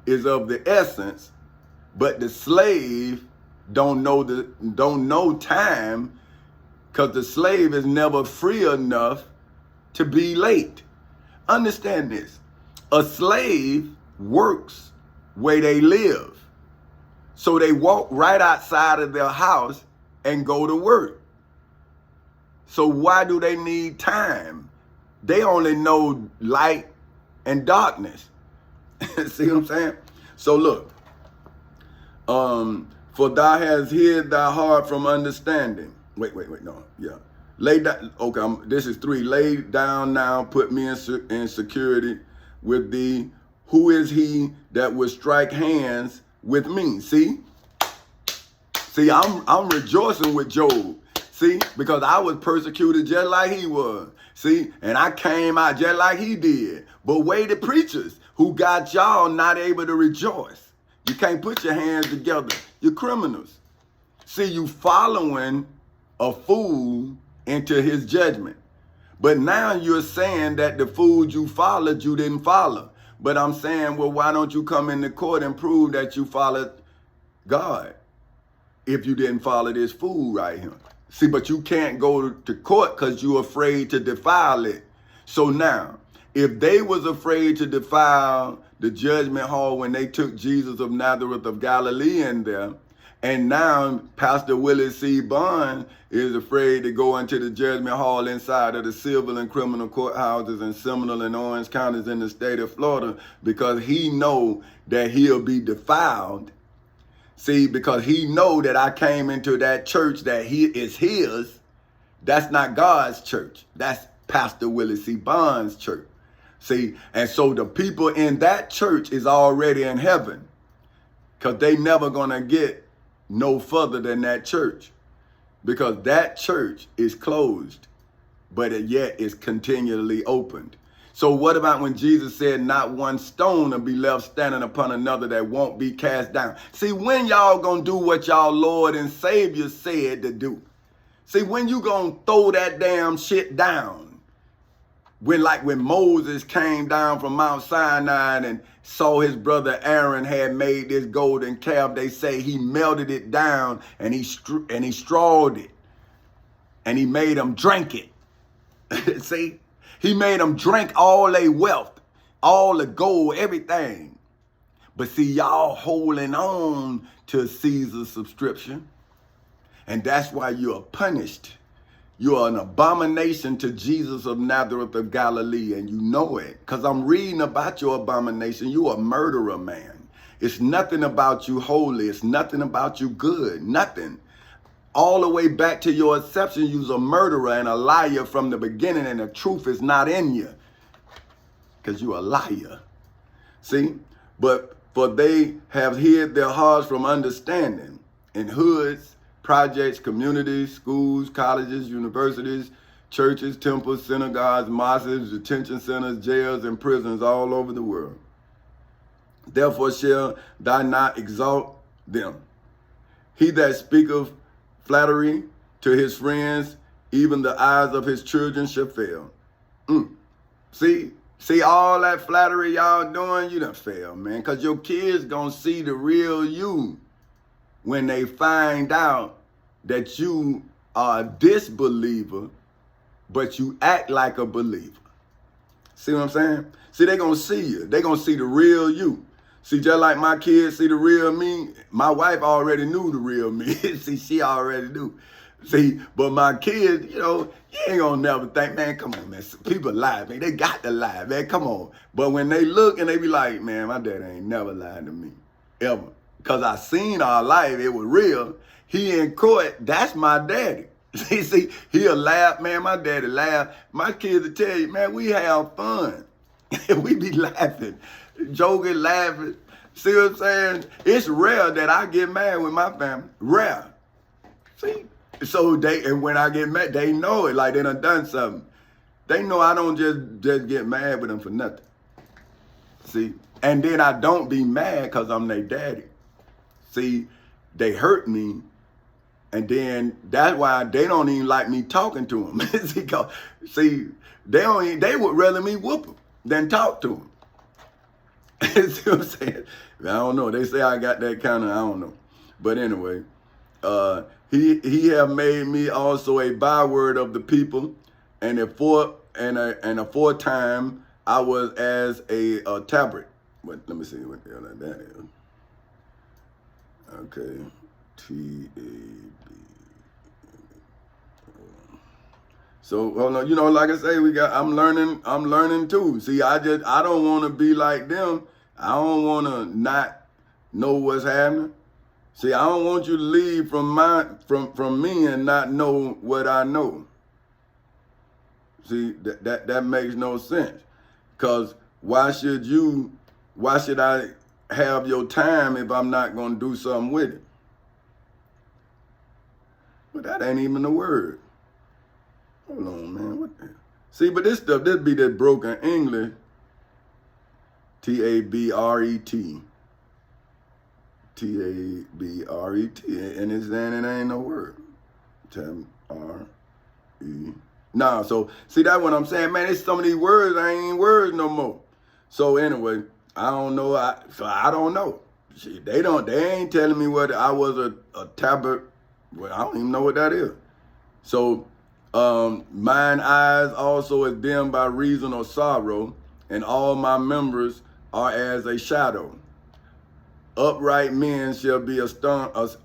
is of the essence. But the slave don't know time. Because the slave is never free enough to be late. Understand this. A slave works where they live. So they walk right outside of their house and go to work. So why do they need time? They only know light and darkness. See what I'm saying? So look, for thou hast hid thy heart from understanding. Wait, no, yeah. Lay down, okay, this is 3. Lay down now, put me in security with thee. Who is he that would strike hands with me? See, I'm rejoicing with Job. See, because I was persecuted just like he was. See, and I came out just like he did. But wait, the preachers who got y'all not able to rejoice. You can't put your hands together. You're criminals. See, you following a fool into his judgment. But now you're saying that the fool you followed, you didn't follow. But I'm saying, well, why don't you come into court and prove that you followed God if you didn't follow this fool right here? See, but you can't go to court because you're afraid to defile it. So now, if they was afraid to defile the judgment hall when they took Jesus of Nazareth of Galilee in there, and now Pastor Willie C. Barnes is afraid to go into the judgment hall inside of the civil and criminal courthouses in Seminole and Orange counties in the state of Florida because he know that he'll be defiled. See, because he know that I came into that church that he is his. That's not God's church. That's Pastor Willie C. Barnes' church. See, and so the people in that church is already in heaven because they never gonna get no further than that church because that church is closed. but it yet is continually opened. So what about when Jesus said not one stone will be left standing upon another that won't be cast down? See, when y'all gonna do what y'all Lord and Savior said to do? See, when you gonna throw that damn shit down? When Moses came down from Mount Sinai and saw his brother Aaron had made this golden calf, they say he melted it down and he strawed it and he made them drink it. See, he made them drink all their wealth, all the gold, everything. But see, y'all holding on to Caesar's subscription, and that's why you're punished. You are an abomination to Jesus of Nazareth of Galilee, and you know it, because I'm reading about your abomination. You a murderer, man. It's nothing about you holy. It's nothing about you good. Nothing. All the way back to your inception, you's a murderer and a liar from the beginning, and the truth is not in you, because you a liar. See? But for they have hid their hearts from understanding in hoods, projects, communities, schools, colleges, universities, churches, temples, synagogues, mosques, detention centers, jails, and prisons all over the world. Therefore shall thou not exalt them. He that speaketh flattery to his friends, even the eyes of his children shall fail. See all that flattery y'all doing, you done fail, man, because your kids gonna see the real you when they find out that you are a disbeliever, but you act like a believer. See what I'm saying? See, they gonna see you. They gonna see the real you. See, just like my kids see the real me, my wife already knew the real me. See, she already knew. See, but my kids, you ain't gonna never think, man, come on, man. People lie, man. They got to lie, man. Come on. But when they look and they be like, man, my dad ain't never lied to me, ever. Because I seen our life, it was real. He in court, that's my daddy. See, he'll laugh, man. My daddy laugh. My kids will tell you, man, we have fun. We be laughing, joking, laughing. See what I'm saying? It's rare that I get mad with my family. Rare. See? So and when I get mad, they know it, like they done something. They know I don't just get mad with them for nothing. See? And then I don't be mad because I'm their daddy. See, they hurt me. And then that's why they don't even like me talking to them. See, they would rather me whoop them than talk to them. See what I'm saying? I don't know. They say I got that kind of, I don't know. But anyway, he have made me also a byword of the people, and aforetime I was as a tabret. But let me see what the hell that is. Okay. TAB. So, hold on, like I say, I'm learning too. See, I don't want to be like them. I don't want to not know what's happening. See, I don't want you to leave from me and not know what I know. See, that makes no sense. Cause why should I have your time if I'm not gonna do something with it? But that ain't even a word. Hold on, man. What the hell? See, but this stuff, this be that broken English. T-A-B-R-E-T. T-A-B-R-E-T. And it's saying it ain't no word. T-R-E. Nah, so see that what I'm saying, man, it's some of these words, I ain't words no more. So anyway, I don't know. I don't know. See, they ain't telling me whether I was a tablet. Well, I don't even know what that is. So, mine eyes also is dim by reason of sorrow, and all my members are as a shadow. Upright men shall be astonished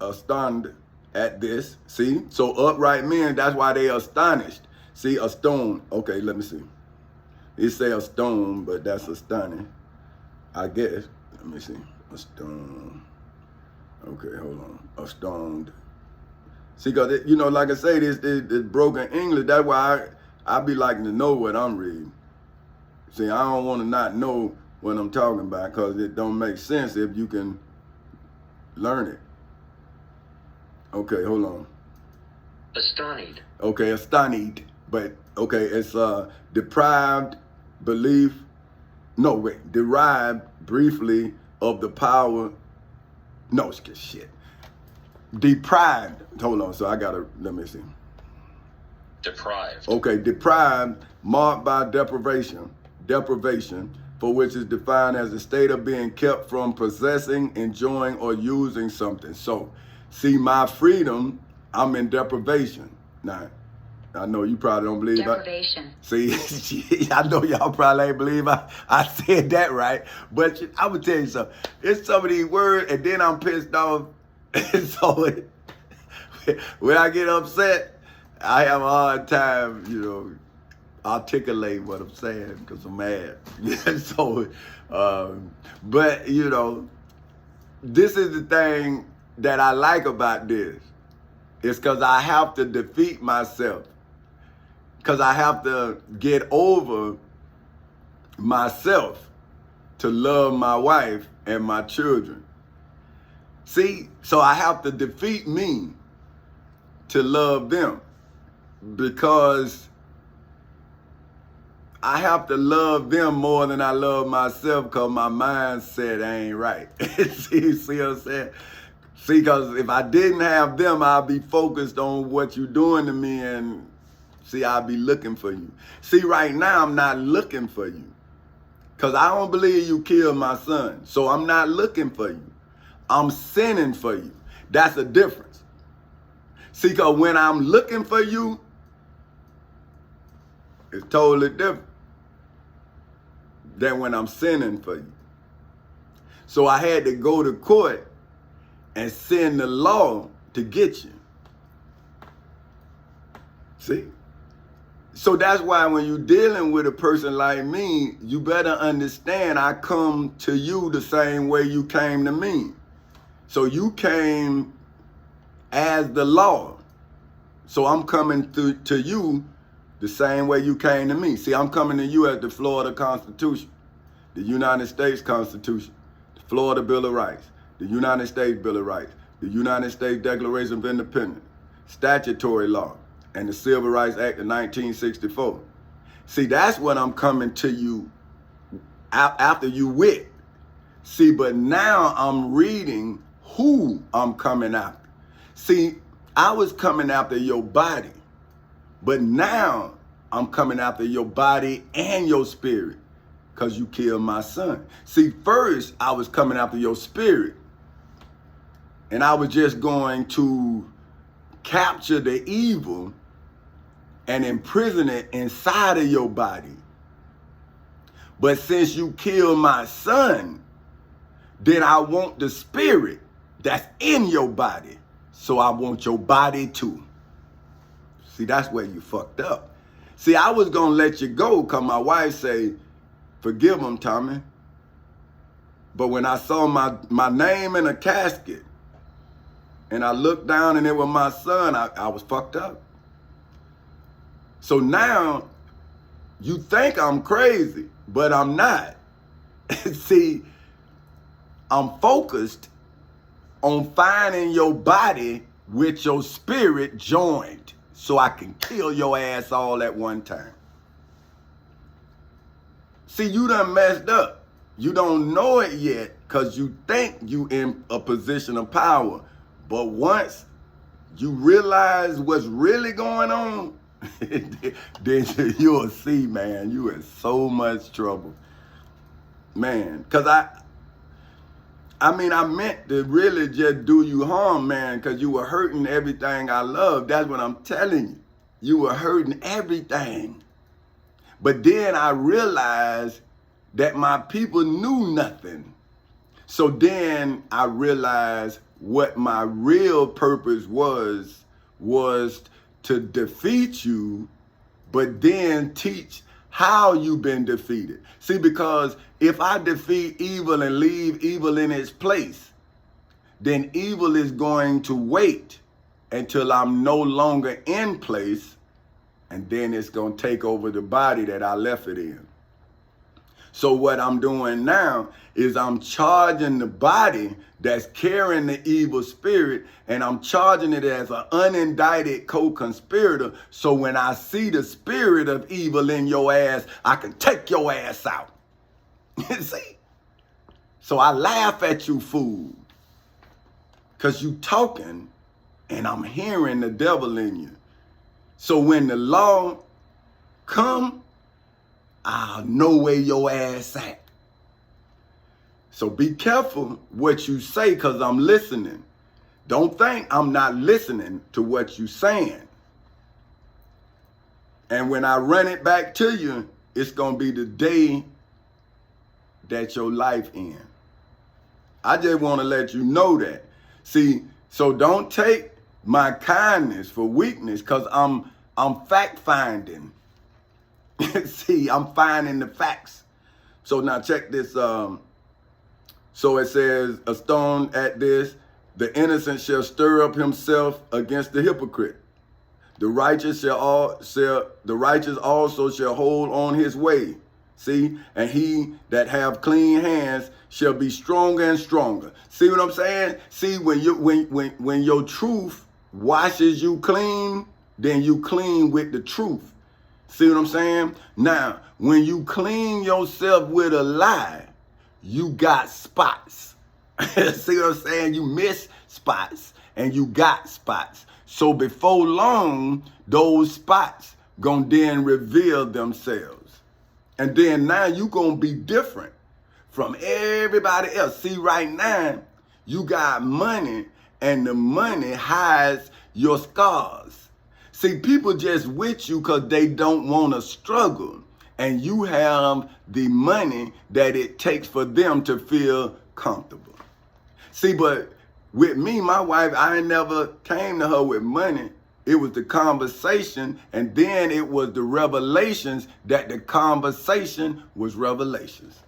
at this. See? So upright men, that's why they astonished. See, a stone. Okay, let me see. It say a stone, but that's astonished. I guess. Let me see. A stone. Okay, hold on. A stone. See, because, like I say, this broken English, that's why I be liking to know what I'm reading. See, I don't want to not know what I'm talking about because it don't make sense if you can learn it. Okay, hold on. Astonished. Okay, astonished, but Okay, it's deprived belief. No, wait, derived briefly of the power. No, it's just shit. Deprived. Hold on, so I gotta, let me see. Deprived. Okay, deprived, marked by deprivation, for which is defined as a state of being kept from possessing, enjoying, or using something. So, see, my freedom, I'm in deprivation. Now, I know you probably don't believe Deprivation. See, I know y'all probably ain't believe I said that right, but I would tell you something. It's some of these words, and then I'm pissed off. And so when I get upset, I have a hard time, articulate what I'm saying because I'm mad. So, but this is the thing that I like about this. It's because I have to defeat myself. Because I have to get over myself to love my wife and my children. See, so I have to defeat me to love them, because I have to love them more than I love myself, because my mindset ain't right. see what I'm saying? See, because if I didn't have them, I'd be focused on what you're doing to me, and see, I'll be looking for you. See, right now, I'm not looking for you. Because I don't believe you killed my son. So I'm not looking for you. I'm sinning for you. That's a difference. See, because when I'm looking for you, it's totally different than when I'm sinning for you. So I had to go to court and send the law to get you. See? So that's why when you're dealing with a person like me, you better understand I come to you the same way you came to me. So you came as the law. So I'm coming to you the same way you came to me. See, I'm coming to you as the Florida Constitution, the United States Constitution, the Florida Bill of Rights, the United States Bill of Rights, the United States Declaration of Independence, statutory law, and the Civil Rights Act of 1964. See, that's what I'm coming to you after you with. See, but now I'm reading who I'm coming after. See, I was coming after your body, but now I'm coming after your body and your spirit, because you killed my son. See, first I was coming after your spirit, and I was just going to capture the evil and imprison it inside of your body. But since you killed my son, then I want the spirit that's in your body. So I want your body too. See, that's where you fucked up. See, I was gonna let you go because my wife say, forgive him, Tommy. But when I saw my name in a casket and I looked down and it was my son, I was fucked up. So now you think I'm crazy, but I'm not. See, I'm focused on finding your body with your spirit joined so I can kill your ass all at one time. See, you done messed up. You don't know it yet because you think you in a position of power. But once you realize what's really going on, then you'll see, man, you in so much trouble. Man, because I meant to really just do you harm, man, because you were hurting everything I love. That's what I'm telling you. You were hurting everything. But then I realized that my people knew nothing. So then I realized what my real purpose was to defeat you, but then teach how you've been defeated. See, because if I defeat evil and leave evil in its place, then evil is going to wait until I'm no longer in place, and then it's going to take over the body that I left it in. So what I'm doing now is I'm charging the body that's carrying the evil spirit, and I'm charging it as an unindicted co-conspirator. So when I see the spirit of evil in your ass, I can take your ass out. See? So I laugh at you, fool, because you talking and I'm hearing the devil in you. So when the law come, I'll know where your ass at. So be careful what you say, because I'm listening. Don't think I'm not listening to what you saying. And when I run it back to you, it's going to be the day that your life ends. I just want to let you know that. See, so don't take my kindness for weakness, because I'm fact finding. See, I'm finding the facts. So now check this. So it says, a stone at this, the innocent shall stir up himself against the hypocrite. The righteous also shall hold on his way. See, and he that have clean hands shall be stronger and stronger. See what I'm saying? See, when your truth washes you clean, then you clean with the truth. See what I'm saying? Now, when you clean yourself with a lie, you got spots. See what I'm saying? You miss spots and you got spots. So before long, those spots gonna then reveal themselves. And then now you gonna be different from everybody else. See, right now, you got money, and the money hides your scars. See, people just with you because they don't want to struggle. And you have the money that it takes for them to feel comfortable. See, but with me, my wife, I never came to her with money. It was the conversation, and then it was the revelations that the conversation was revelations.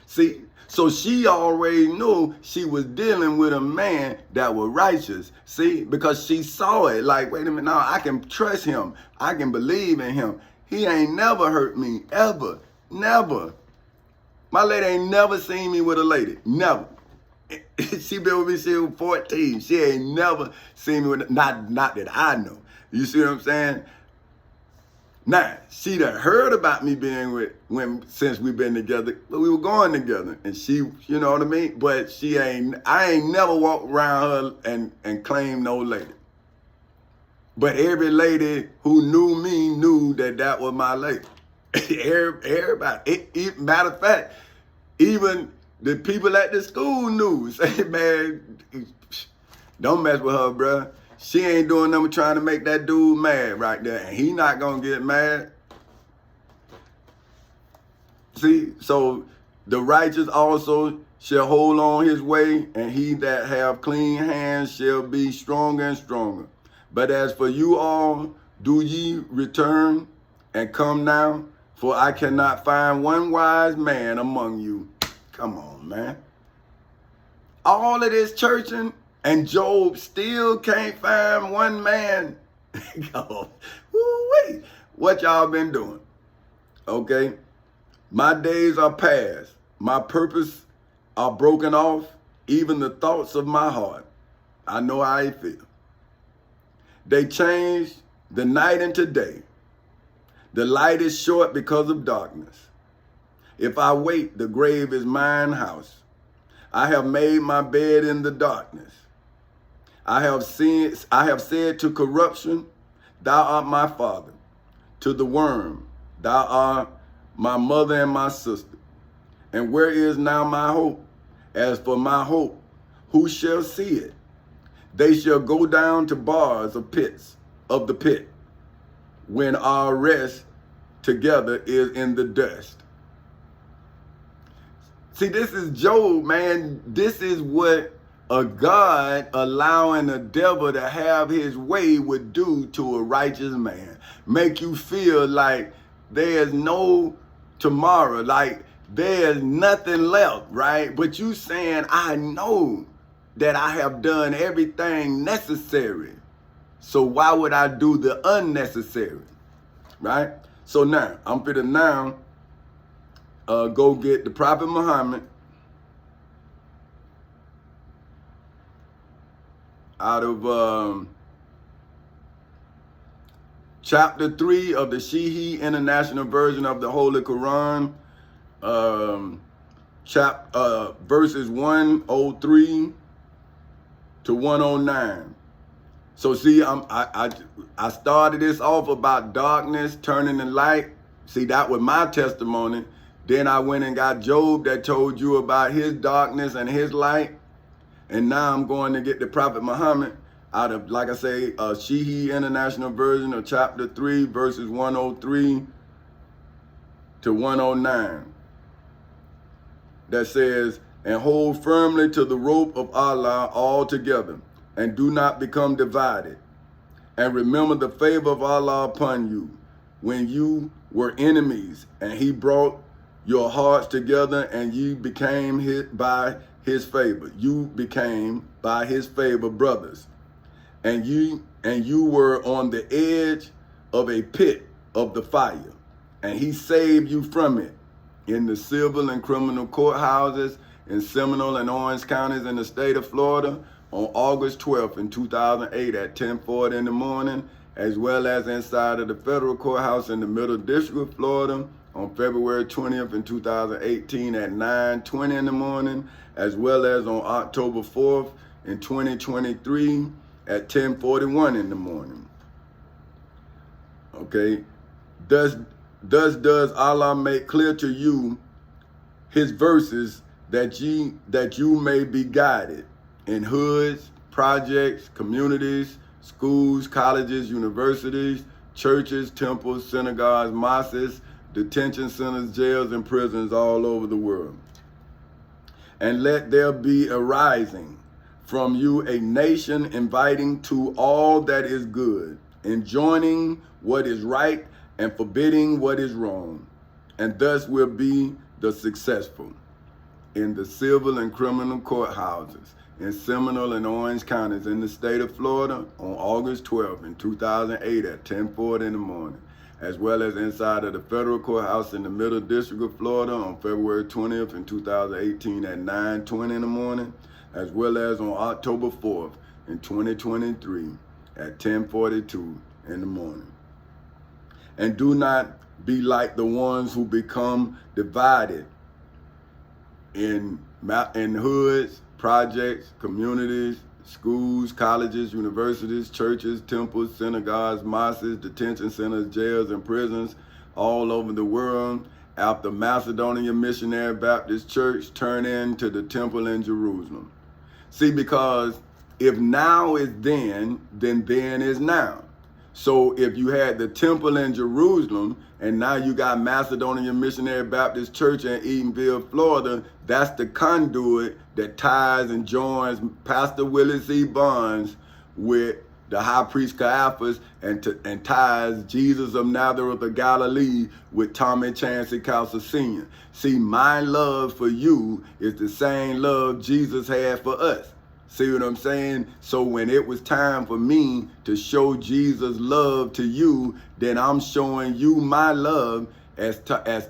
See, so she already knew she was dealing with a man that was righteous. See, because she saw it like, wait a minute, now I can trust him. I can believe in him. He ain't never hurt me, ever, never. My lady ain't never seen me with a lady, never. She been with me since she was 14. She ain't never seen me with, not that I know. You see what I'm saying? Now, she done heard about me being with women since we've been together, but we were going together. And she, you know what I mean? But I ain't never walked around her and claimed no lady. But every lady who knew me knew that was my lady. Everybody. Matter of fact, even the people at the school knew. Say, man, don't mess with her, bruh. She ain't doing nothing trying to make that dude mad right there. And he not going to get mad. See, so the righteous also shall hold on his way, and he that have clean hands shall be stronger and stronger. But as for you all, do ye return and come now? For I cannot find one wise man among you. Come on, man. All of this churching, and Job still can't find one man. Oh, wait, what y'all been doing? Okay, my days are past. My purpose are broken off. Even the thoughts of my heart, I know how I feel. They changed the night into day. The light is short because of darkness. If I wait, the grave is mine house. I have made my bed in the darkness. I have said to corruption, thou art my father. To the worm, thou art my mother and my sister. And where is now my hope? As for my hope, who shall see it? They shall go down to bars of the pit, when our rest together is in the dust. See, this is Job, man. This is what a God allowing the devil to have his way would do to a righteous man. Make you feel like there's no tomorrow, like there's nothing left, right? But you saying, I know that I have done everything necessary. So why would I do the unnecessary, right? So now, I'm finna go get the Prophet Muhammad. out of chapter 3 of the Shihi International Version of the Holy Quran, verses 103 to 109. So see, I started this off about darkness turning to light. See, that was my testimony. Then I went and got Job that told you about his darkness and his light. And now I'm going to get the Prophet Muhammad out of, like I say, Shihi International Version of chapter 3, verses 103 to 109. That says, and hold firmly to the rope of Allah altogether, and do not become divided. And remember the favor of Allah upon you when you were enemies, and he brought your hearts together, and you became by his favor. You became by his favor brothers. And you were on the edge of a pit of the fire, and he saved you from it in the civil and criminal courthouses in Seminole and Orange counties in the state of Florida on August 12th in 2008 at 10:40 in the morning, as well as inside of the federal courthouse in the Middle District of Florida on February 20th in 2018 at 9:20 in the morning, as well as on October 4th in 2023 at 10:41 in the morning. Okay, thus does Allah make clear to you his verses that you may be guided in hoods, projects, communities, schools, colleges, universities, churches, temples, synagogues, mosques, detention centers, jails, and prisons all over the world. And let there be arising from you a nation inviting to all that is good, enjoining what is right and forbidding what is wrong, and thus will be the successful in the civil and criminal courthouses in Seminole and Orange counties in the state of Florida on August 12th in 2008 at 10:40 in the morning, as well as inside of the federal courthouse in the Middle District of Florida on February 20th in 2018 at 9:20 in the morning, as well as on October 4th in 2023 at 10:42 in the morning. And do not be like the ones who become divided in hoods, projects, communities, schools, colleges, universities, churches, temples, synagogues, mosques, detention centers, jails, and prisons all over the world after Macedonian Missionary Baptist Church turned into the temple in Jerusalem. See, because if now is then then is now. So if you had the temple in Jerusalem and now you got Macedonian Missionary Baptist Church in Eatonville, Florida, that's the conduit that ties and joins Pastor Willie C. Barnes with the high priest Caiaphas and ties Jesus of Nazareth of Galilee with Tommy Chancey Cowser Sr. See, my love for you is the same love Jesus had for us. See what I'm saying? So when it was time for me to show Jesus' love to you, then I'm showing you my love as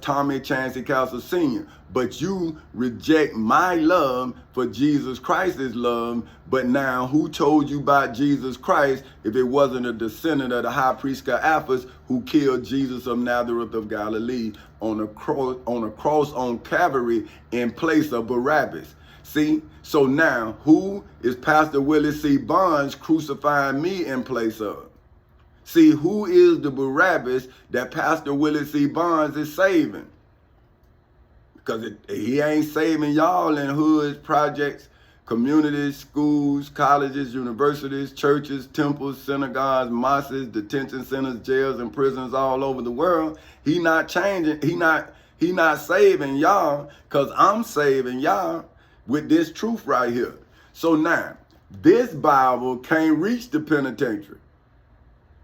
Tommy Chancey Cowser Sr. But you reject my love for Jesus Christ's love. But now who told you about Jesus Christ if it wasn't a descendant of the high priest Caiaphas who killed Jesus of Nazareth of Galilee on a cross on Calvary in place of Barabbas? See, so now who is Pastor Willie C. Barnes crucifying me in place of? See, who is the Barabbas that Pastor Willie C. Barnes is saving? Because he ain't saving y'all in hoods, projects, communities, schools, colleges, universities, churches, temples, synagogues, mosques, detention centers, jails, and prisons all over the world. He not changing. He not saving y'all, because I'm saving y'all with this truth right here. So now, this Bible can't reach the penitentiary,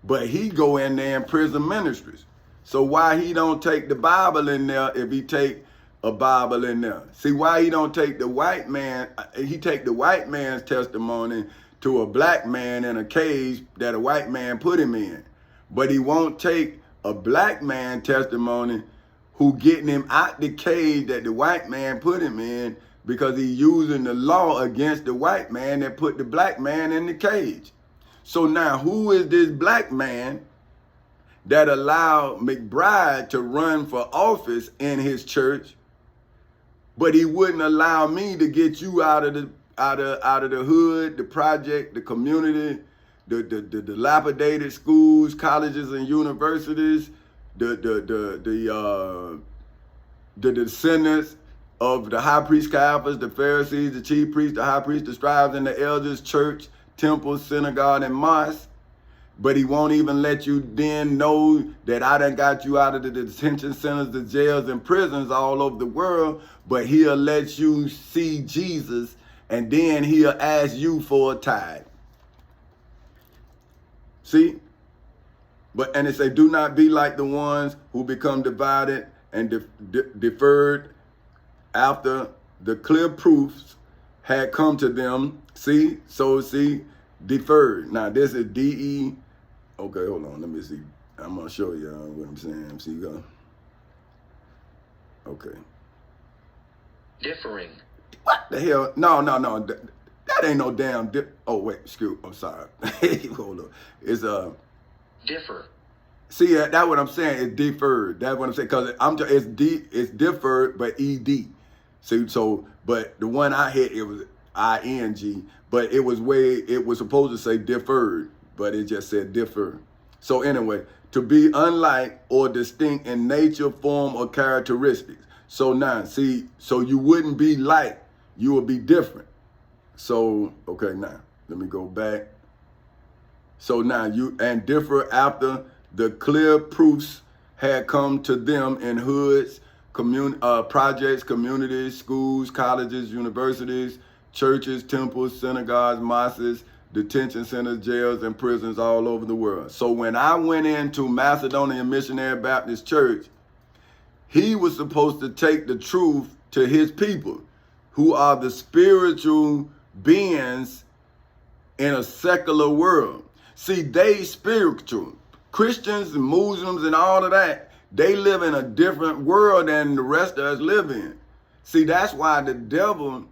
but he go in there in prison ministries. So why he don't take the Bible in there if he take a Bible in there? See, why he don't take the white man, he take the white man's testimony to a black man in a cage that a white man put him in. But he won't take a black man testimony who getting him out the cage that the white man put him in because he's using the law against the white man that put the black man in the cage. So now who is this black man that allowed McBride to run for office in his church, but he wouldn't allow me to get you out of the hood, the project, the community, the dilapidated schools, colleges, and universities, the descendants of the high priest Caiaphas, the Pharisees, the chief priests, the high priests, the scribes, and the elders, church, temple, synagogue, and mosque. But he won't even let you then know that I done got you out of the detention centers, the jails, and prisons all over the world. But he'll let you see Jesus, and then he'll ask you for a tithe. See? And it say, do not be like the ones who become divided and deferred after the clear proofs had come to them. See? So see, deferred. Now this is D-E. Okay, hold on. Let me see. I'm going to show you what I'm saying. See, go. Okay. Differing. What the hell? No. That ain't no damn oh, wait. Excuse. I'm sorry. Hold on. It's Differ. See, that's what I'm saying. It's deferred. That's what I'm saying. Because it's deferred, but ED. See, so, but the one I hit, it was ING, but it was supposed to say deferred, but it just said deferred. So anyway, to be unlike or distinct in nature, form, or characteristics. So now, see, so you wouldn't be like, you would be different. So, okay, now, let me go back. So now and differ after the clear proofs had come to them in hoods, projects, communities, schools, colleges, universities, churches, temples, synagogues, mosques, detention centers, jails, and prisons all over the world. So when I went into Macedonian Missionary Baptist Church, he was supposed to take the truth to his people, who are the spiritual beings in a secular world. See, they spiritual. Christians and Muslims and all of that, they live in a different world than the rest of us live in. See, that's why the devil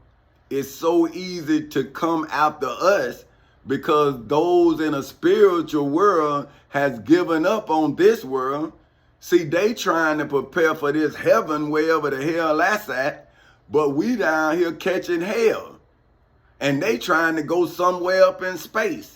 is so easy to come after us, because those in a spiritual world has given up on this world. See, they trying to prepare for this heaven wherever the hell that's at, but we down here catching hell. And they trying to go somewhere up in space.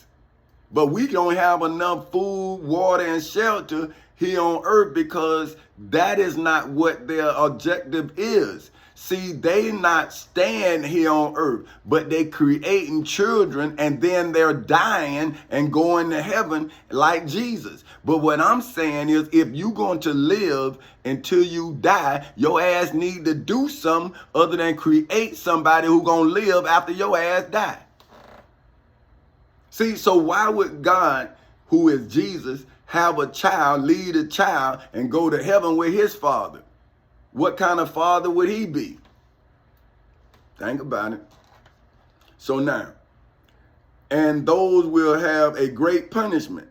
But we don't have enough food, water, and shelter here on earth, because that is not what their objective is. See, they not staying here on earth, but they creating children, and then they're dying and going to heaven like Jesus. But what I'm saying is, if you going to live until you die, your ass need to do something other than create somebody who gonna live after your ass die. See, so why would God, who is Jesus, have a child, lead a child, and go to heaven with his father? What kind of father would he be? Think about it. So now, and those will have a great punishment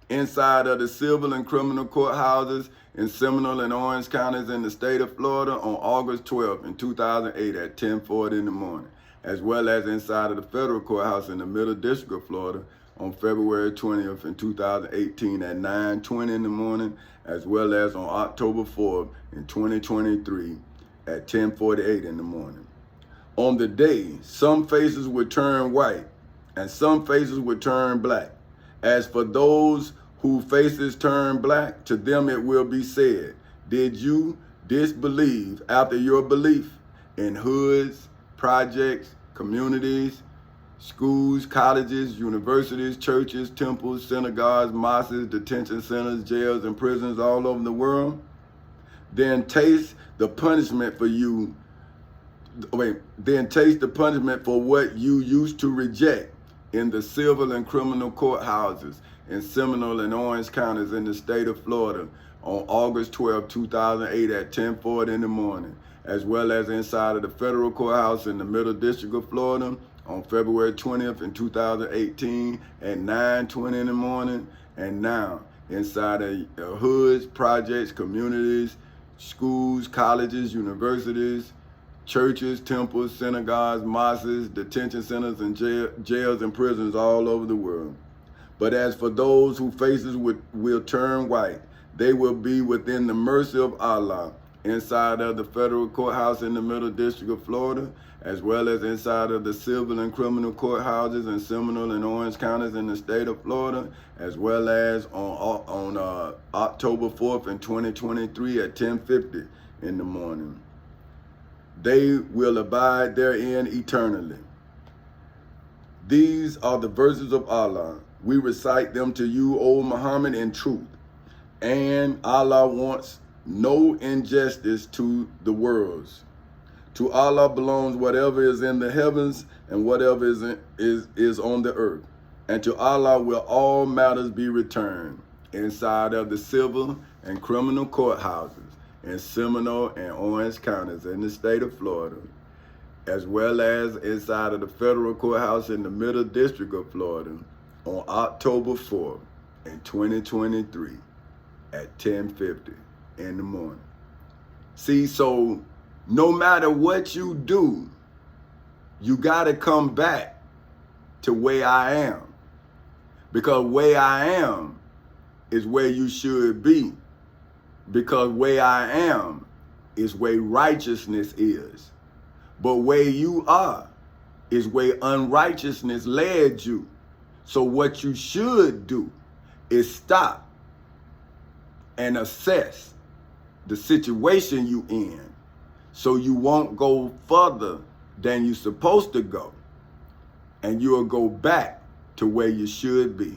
inside of the civil and criminal courthouses in Seminole and Orange counties in the state of Florida on August 12th in 2008 at 10:40 in the morning, as well as inside of the federal courthouse in the Middle District of Florida on February 20th in 2018 at 9:20 in the morning, as well as on October 4th in 2023 at 10:48 in the morning. On the day, some faces would turn white and some faces would turn black. As for those whose faces turn black, to them it will be said, did you disbelieve after your belief in hoods, projects, communities, schools, colleges, universities, churches, temples, synagogues, mosques, detention centers, jails, and prisons all over the world? Then taste the punishment for what you used to reject in the civil and criminal courthouses in Seminole and Orange counties in the state of Florida on August 12, 2008 at 10:40 in the morning, as well as inside of the federal courthouse in the Middle District of Florida on February 20th in 2018 at 9:20 in the morning, and now inside of hoods, projects, communities, schools, colleges, universities, churches, temples, synagogues, mosques, detention centers, and jails and prisons all over the world. But as for those whose faces will turn white, they will be within the mercy of Allah, inside of the federal courthouse in the Middle District of Florida, as well as inside of the civil and criminal courthouses in Seminole and Orange counties in the state of Florida, as well as on October 4th in 2023 at 10:50 in the morning. They will abide therein eternally. These are the verses of Allah. We recite them to you, O Muhammad, in truth. And Allah wants no injustice to the worlds. To Allah belongs whatever is in the heavens and whatever is on the earth. And to Allah will all matters be returned, inside of the civil and criminal courthouses in Seminole and Orange counties in the state of Florida, as well as inside of the federal courthouse in the Middle District of Florida on October 4th in 2023 at 10:50 in the morning. See, so no matter what you do, you got to come back to where I am. Because where I am is where you should be. Because where I am is where righteousness is. But where you are is where unrighteousness led you. So what you should do is stop and assess the situation you in, so you won't go further than you're supposed to go, and you'll go back to where you should be.